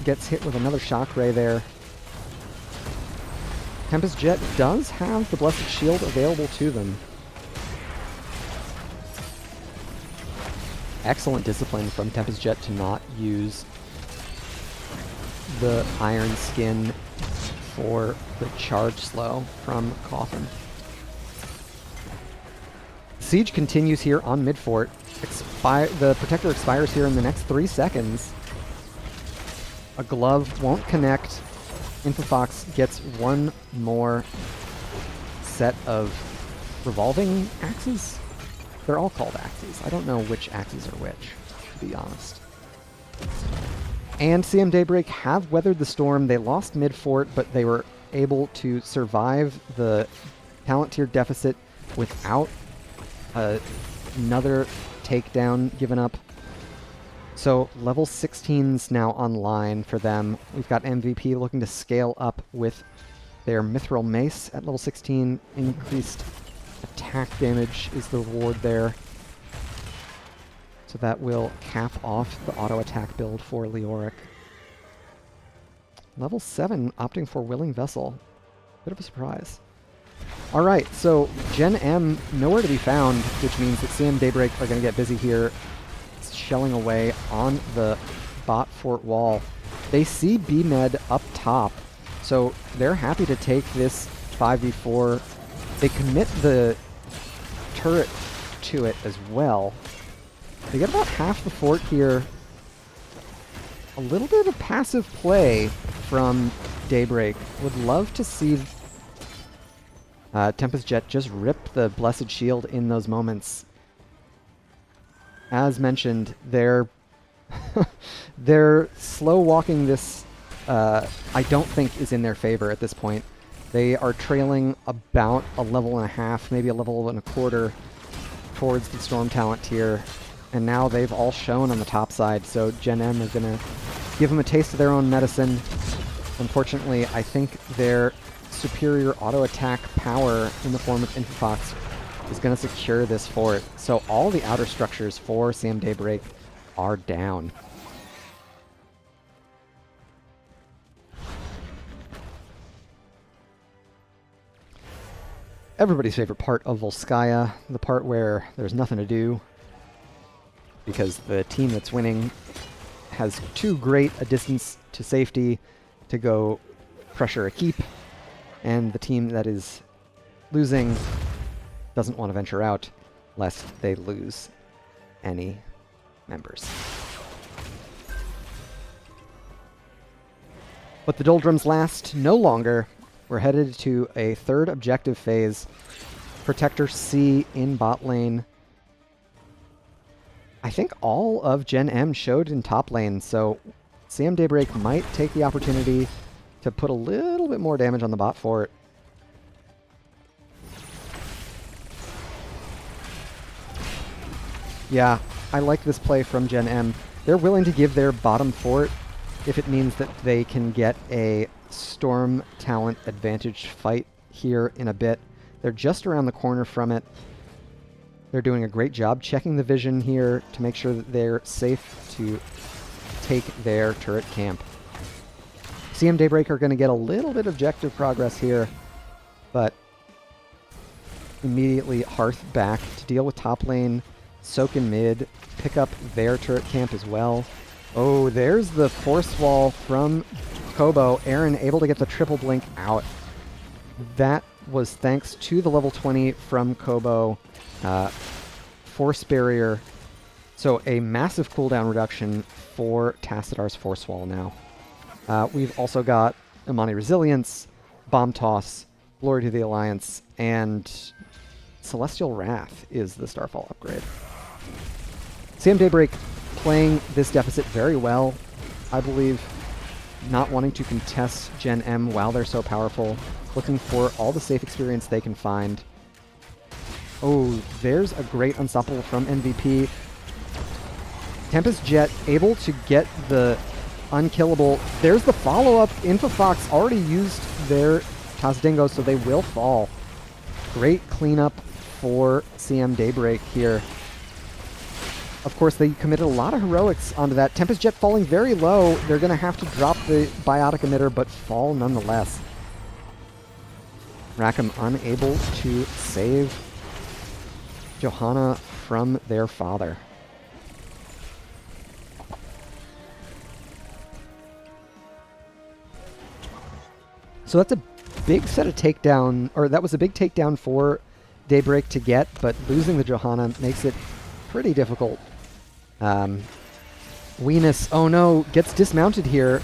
[SPEAKER 1] gets hit with another shock ray there. Tempest Jet does have the Blessed Shield available to them. Excellent discipline from Tempest Jet to not use the Iron Skin for the charge slow from Coffin. Siege continues here on mid-fort. The Protector expires here in the next 3 seconds. A glove won't connect. Infofox gets one more set of revolving axes? They're all called axes. I don't know which axes are which, to be honest. And CM Daybreak have weathered the storm. They lost mid-fort, but they were able to survive the talent tier deficit without another takedown given up. So level 16's now online for them. We've got MVP looking to scale up with their Mithril Mace at level 16. Increased attack damage is the reward there. So that will cap off the auto attack build for Leoric. Level 7 opting for Willing Vessel. Bit of a surprise. Alright, so Gen.M nowhere to be found, which means that CM Daybreak are going to get busy here, shelling away on the bot fort wall. They see B-Med up top, so they're happy to take this 5v4. They commit the turret to it as well. They get about half the fort here. A little bit of passive play from Daybreak. Would love to see Tempest Jet just rip the Blessed Shield in those moments. As mentioned, they're slow walking this. I don't think is in their favor at this point. They are trailing about a level and a half, maybe a level and a quarter towards the Storm Talent tier. And now they've all shown on the top side, so Gen.M is going to give them a taste of their own medicine. Unfortunately, I think their superior auto attack power in the form of Infofox is going to secure this fort. So all the outer structures for CM Daybreak are down. Everybody's favorite part of Volskaya, the part where there's nothing to do, because the team that's winning has too great a distance to safety to go pressure a keep, and the team that is losing doesn't want to venture out lest they lose any members. But the doldrums last no longer. We're headed to a third objective phase. Protector C in bot lane. I think all of Gen.M showed in top lane, so CM Daybreak might take the opportunity to put a little bit more damage on the bot fort. Yeah, I like this play from Gen.M. They're willing to give their bottom fort if it means that they can get a Storm Talent advantage fight here in a bit. They're just around the corner from it. They're doing a great job checking the vision here to make sure that they're safe to take their turret camp. CM Daybreak are going to get a little bit of objective progress here, but immediately Hearth back to deal with top lane, soak in mid, pick up their turret camp as well. Oh, there's the force wall from Kobo. Aaron able to get the triple blink out. That was thanks to the level 20 from Kobo. Force barrier. So a massive cooldown reduction for Tacitar's force wall now. We've also got Imani Resilience, Bomb Toss, Glory to the Alliance, and Celestial Wrath is the Starfall upgrade. CM Daybreak playing this deficit very well, I believe, not wanting to contest Gen.M while they're so powerful, looking for all the safe experience they can find. Oh, there's a great unstoppable from MVP. Tempest Jet able to get the unkillable. There's the follow-up. Infofox already used their Tazdingo, so they will fall. Great cleanup for CM Daybreak here. Of course, they committed a lot of heroics onto that. Tempest Jet falling very low. They're going to have to drop the biotic emitter, but fall nonetheless. Rackham unable to save Johanna from their father. So that's a big set of takedown, or that was a big takedown for Daybreak to get, but losing the Johanna makes it pretty difficult. Weenus, oh no, gets dismounted here,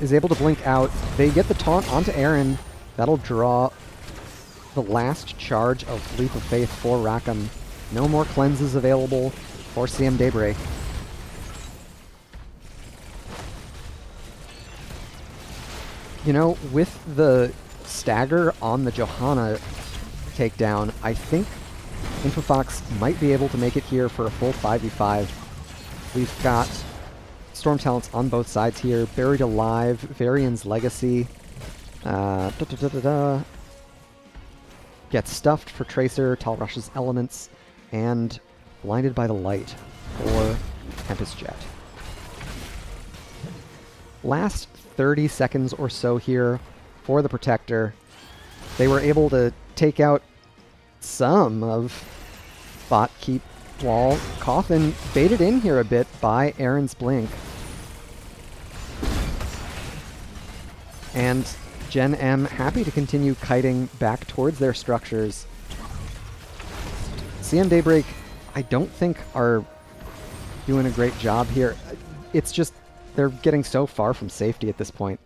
[SPEAKER 1] is able to blink out. They get the taunt onto Aaron. That'll draw the last charge of Leap of Faith for Rackham. No more cleanses available for CM Daybreak. You know, with the stagger on the Johanna takedown, I think Infofox might be able to make it here for a full 5v5. We've got Storm talents on both sides here. Buried Alive, Varian's Legacy. Gets stuffed for Tracer, Talrush's Elements, and Blinded by the Light for Tempest Jet. Last 30 seconds or so here for the Protector. They were able to take out some of bot keep wall. Coffin baited in here a bit by Aaron's Blink. And Gen.M happy to continue kiting back towards their structures. CM Daybreak, I don't think are doing a great job here. It's just they're getting so far from safety at this point.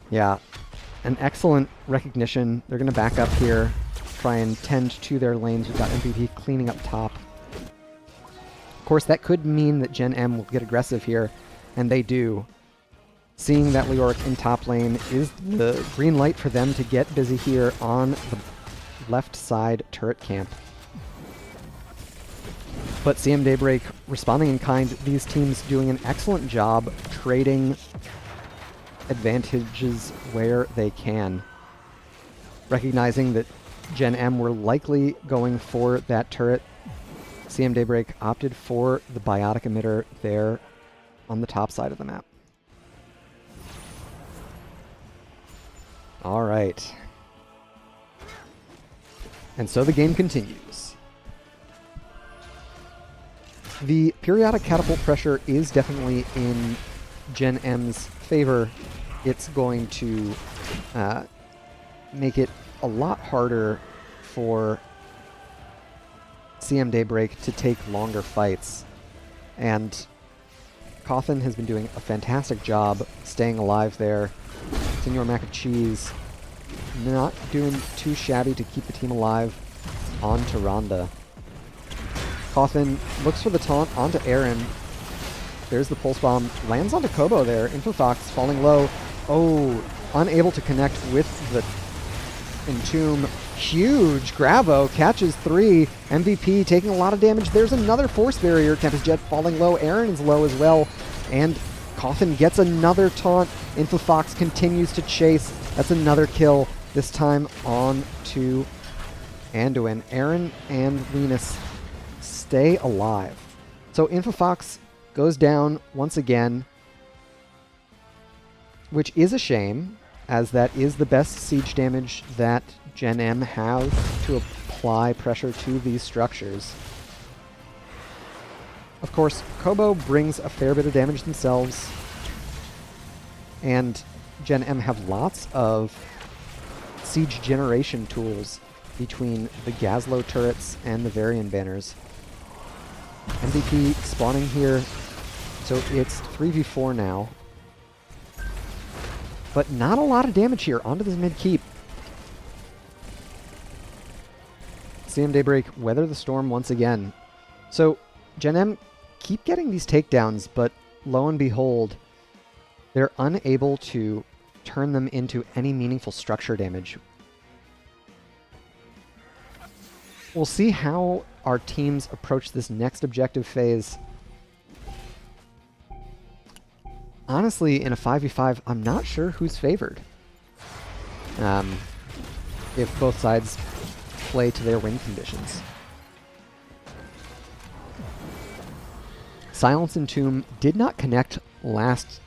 [SPEAKER 1] Yeah, an excellent recognition. They're going to back up here, try and tend to their lanes. We've got MVP cleaning up top. Of course, that could mean that Gen.M will get aggressive here, and they do. Seeing that Leoric in top lane is the green light for them to get busy here on the left side turret camp. But CM Daybreak responding in kind, these teams doing an excellent job trading advantages where they can. Recognizing that Gen.M were likely going for that turret, CM Daybreak opted for the biotic emitter there on the top side of the map. All right. And so the game continues. The periodic catapult pressure is definitely in Gen.M's favor. It's going to make it a lot harder for CM Daybreak to take longer fights. And Coffin has been doing a fantastic job staying alive there. Senor Mac and Cheese not doing too shabby to keep the team alive on to Rhonda. Coffin looks for the taunt onto Aaron. There's the pulse bomb. Lands onto Kobo there. Infofox falling low. Oh, unable to connect with the Entomb. Huge Gravo catches 3. MVP taking a lot of damage. There's another force barrier. Tempest Jet falling low. Aaron is low as well. And Coffin gets another taunt. Infofox continues to chase. That's another kill. This time on to Anduin. Aaron and Venus stay alive. So Infofox goes down once again, which is a shame, as that is the best siege damage that Gen.M have to apply pressure to these structures. Of course, Kobo brings a fair bit of damage themselves, and Gen.M have lots of siege generation tools between the Gazlo turrets and the Varian banners. MVP spawning here, so it's 3v4 now. But not a lot of damage here onto this mid keep. CM Daybreak weather the storm once again. So Gen.M keep getting these takedowns, but lo and behold, they're unable to turn them into any meaningful structure damage. We'll see how our teams approach this next objective phase. Honestly, in a 5v5, I'm not sure who's favored. If both sides play to their win conditions. Silence Entomb did not connect last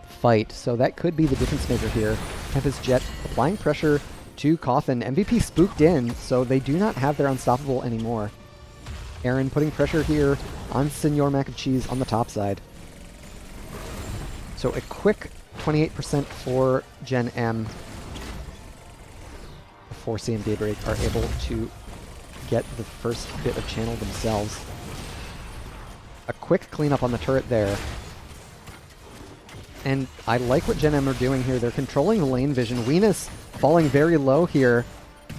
[SPEAKER 1] fight, so that could be the difference maker here. Tempest Jet applying pressure to Coffin. MVP spooked in, so they do not have their unstoppable anymore. Aaron putting pressure here on Senor Mac and Cheese on the top side. So a quick 28% for Gen.M before CM Daybreak are able to get the first bit of channel themselves. A quick cleanup on the turret there. And I like what Gen.M are doing here. They're controlling the lane vision. Venus falling very low here.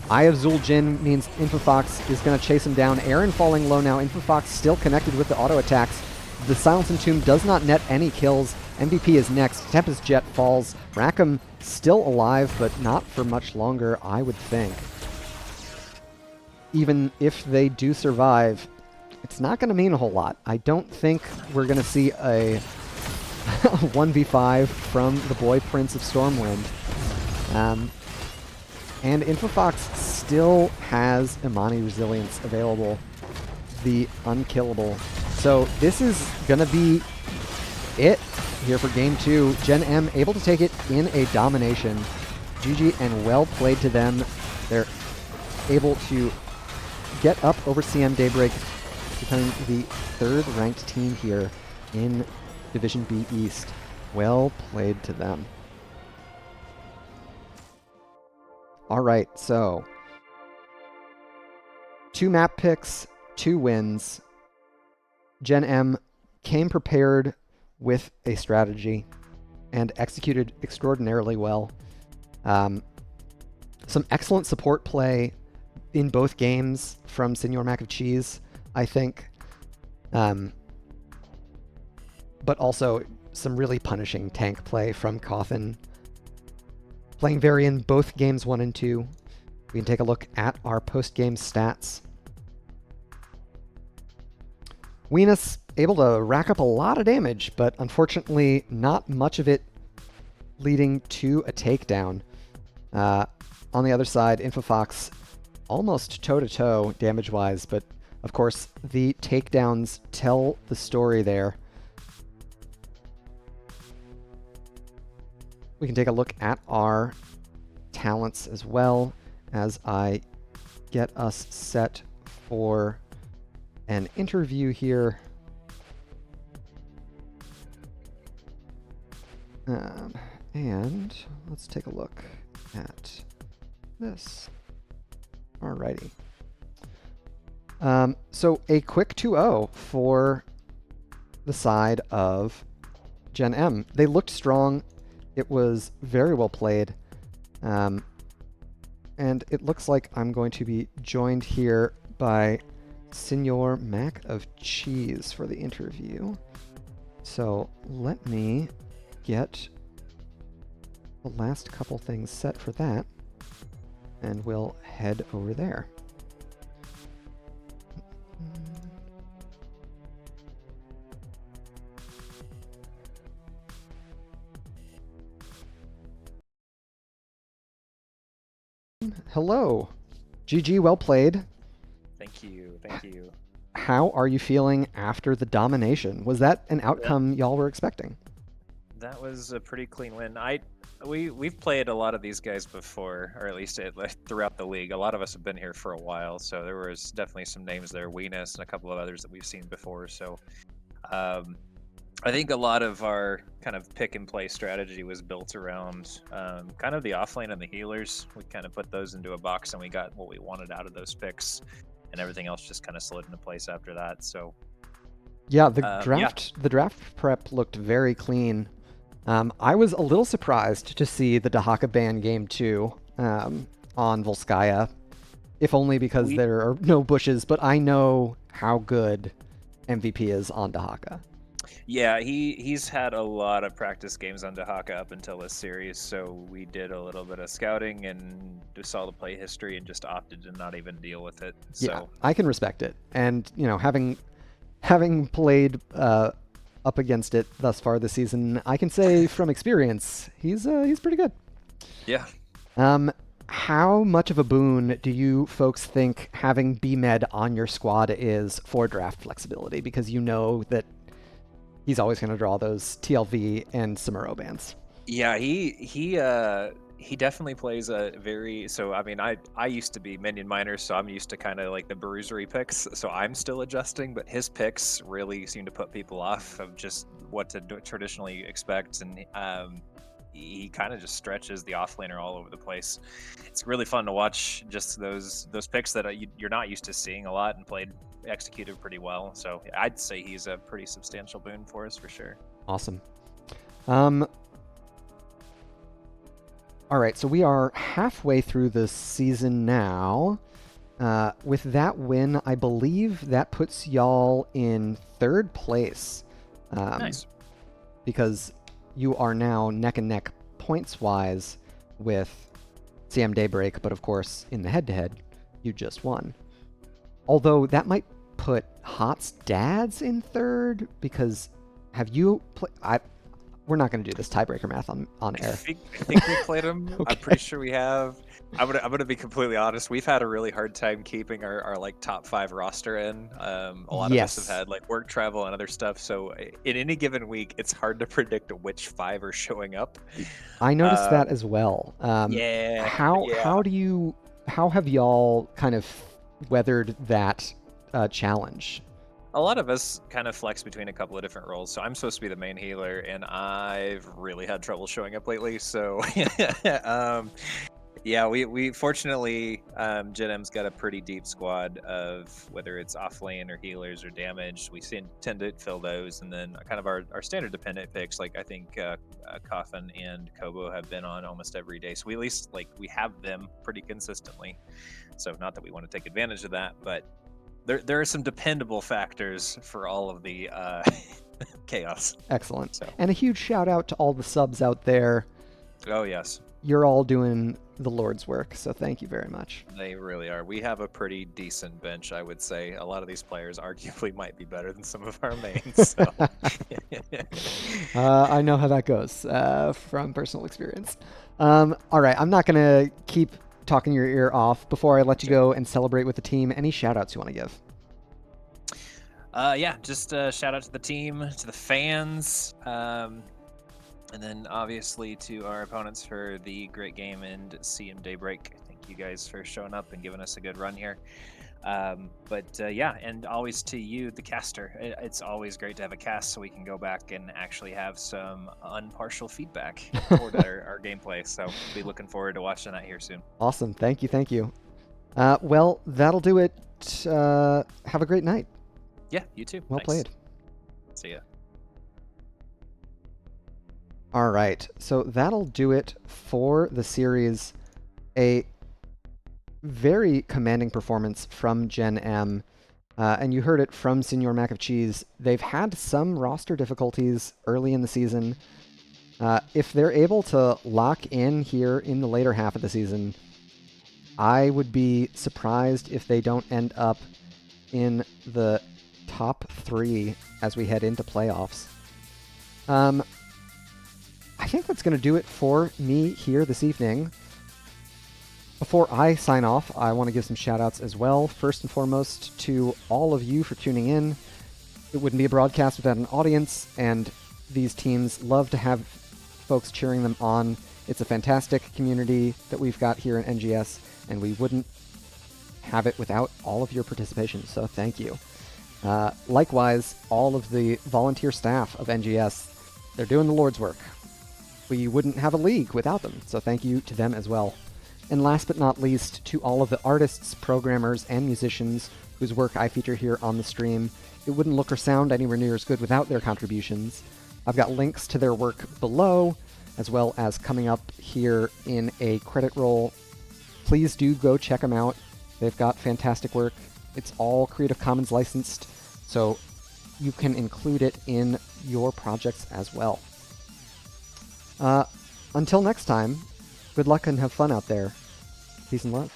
[SPEAKER 1] Eye of Zul Jin means Infofox is going to chase him down. Aaron falling low now. Infofox still connected with the auto attacks. The Silence Entomb does not net any kills. MVP is next. Tempest Jet falls. Rackham still alive, but not for much longer, I would think. Even if they do survive, it's not going to mean a whole lot. I don't think we're going to see a 1v5 from the boy Prince of Stormwind. And Infofox still has Imani Resilience available, the unkillable. So this is going to be it here for game 2. Gen.M able to take it in a domination. GG and well played to them. They're able to get up over CM Daybreak, becoming the 3rd ranked team here in Division B East. Well played to them. All right, so 2 map picks, 2 wins. Gen.M came prepared with a strategy and executed extraordinarily well. Some excellent support play in both games from Senor Mac of Cheese, I think. But also some really punishing tank play from Coffin. Playing Varian both games 1 and 2. We can take a look at our post-game stats. Venus able to rack up a lot of damage, but unfortunately not much of it leading to a takedown. On the other side, Infofox almost toe-to-toe damage-wise, but of course the takedowns tell the story there. We can take a look at our talents as well as I get us set for an interview here. And let's take a look at this. Alrighty. So a quick 2-0 for the side of Gen.M. They looked strong. It was very well played. And it looks like I'm going to be joined here by Senor Mac of Cheese for the interview. So let me get the last couple things set for that, and we'll head over there. Hello. GG, well played.
[SPEAKER 2] Thank you, thank you.
[SPEAKER 1] How are you feeling after the domination? Was that an outcome y'all were expecting?
[SPEAKER 2] That was a pretty clean win. We've played a lot of these guys before, or at least throughout the league. A lot of us have been here for a while, so there was definitely some names there, Weenus and a couple of others that we've seen before. So I think a lot of our kind of pick and play strategy was built around kind of the offlane and the healers. We kind of put those into a box and we got what we wanted out of those picks, and everything else just kind of slid into place after that. So
[SPEAKER 1] yeah, the draft prep looked very clean. I was a little surprised to see the Dahaka ban game 2 on Volskaya, if only because there are no bushes, but I know how good MVP is on Dahaka.
[SPEAKER 2] Yeah, he's had a lot of practice games on Dahaka up until this series, so we did a little bit of scouting and saw the play history and just opted to not even deal with it. So
[SPEAKER 1] yeah, I can respect it. And, you know, having played up against it thus far this season, I can say from experience, he's pretty good.
[SPEAKER 2] Yeah.
[SPEAKER 1] How much of a boon do you folks think having BMed on your squad is for draft flexibility? Because you know that he's always going to draw those TLV and Samuro bans.
[SPEAKER 2] Yeah, he definitely plays a very, so I mean, I used to be minion miner, so I'm used to kind of like the bruisery picks, so I'm still adjusting, but his picks really seem to put people off of just what to traditionally expect, and he kind of just stretches the offlaner all over the place. It's really fun to watch just those picks that you're not used to seeing a lot and executed pretty well. So I'd say he's a pretty substantial boon for us for sure.
[SPEAKER 1] Awesome. All right, so we are halfway through the season now. With that win, I believe that puts y'all in 3rd place.
[SPEAKER 2] Nice.
[SPEAKER 1] Because you are now neck and neck points-wise with CM Daybreak, but of course, in the head-to-head, you just won. Although that might put Hot's dads in 3rd, because have you we're not going to do this tiebreaker math on air.
[SPEAKER 2] I think we played them.
[SPEAKER 1] Okay.
[SPEAKER 2] I'm pretty sure we have. I'm gonna be completely honest. We've had a really hard time keeping our like top 5 roster in. A lot of us have had like work travel and other stuff. So in any given week, it's hard to predict which 5 are showing up.
[SPEAKER 1] I noticed that as well.
[SPEAKER 2] Yeah.
[SPEAKER 1] How have y'all kind of weathered that challenge?
[SPEAKER 2] A lot of us kind of flex between a couple of different roles. So I'm supposed to be the main healer, and I've really had trouble showing up lately. So yeah, we fortunately, Gen.M's got a pretty deep squad of whether it's off lane or healers or damage. We tend to fill those, and then kind of our standard dependent picks. Like I think Coffin and Kobo have been on almost every day, so we at least like we have them pretty consistently. So not that we want to take advantage of that, but there are some dependable factors for all of the chaos.
[SPEAKER 1] Excellent.
[SPEAKER 2] So.
[SPEAKER 1] And a huge shout out to all the subs out there.
[SPEAKER 2] Oh yes.
[SPEAKER 1] You're all doing the Lord's work, so thank you very much.
[SPEAKER 2] They really are. We have a pretty decent bench, I would say. A lot of these players arguably might be better than some of our mains. So.
[SPEAKER 1] I know how that goes from personal experience. All right, I'm not going to keep talking your ear off. Before I let you go and celebrate with the team, any shout outs you want to give?
[SPEAKER 2] Yeah, just shout out to the team, to the fans, and then obviously to our opponents for the great game and CM Daybreak. Thank you guys for showing up and giving us a good run here. Yeah, and always to you, the caster. It's always great to have a cast so we can go back and actually have some impartial feedback toward our gameplay. So be looking forward to watching that here soon.
[SPEAKER 1] Awesome. Thank you. Well, that'll do it. Have a great night.
[SPEAKER 2] Yeah, you too.
[SPEAKER 1] Well played.
[SPEAKER 2] See ya.
[SPEAKER 1] All right, so that'll do it for the series. A very commanding performance from Gen.M, and you heard it from Senor Mac of Cheese. They've had some roster difficulties early in the season. If they're able to lock in here in the later half of the season, I would be surprised if they don't end up in the top 3 as we head into playoffs. I think that's going to do it for me here this evening. Before I sign off, I want to give some shout-outs as well. First and foremost, to all of you for tuning in. It wouldn't be a broadcast without an audience, and these teams love to have folks cheering them on. It's a fantastic community that we've got here in NGS, and we wouldn't have it without all of your participation, so thank you. Likewise, all of the volunteer staff of NGS, they're doing the Lord's work. We wouldn't have a league without them, so thank you to them as well. And last but not least, to all of the artists, programmers, and musicians whose work I feature here on the stream. It wouldn't look or sound anywhere near as good without their contributions. I've got links to their work below, as well as coming up here in a credit roll. Please do go check them out. They've got fantastic work. It's all Creative Commons licensed, so you can include it in your projects as well. Until next time, good luck and have fun out there. Peace and love.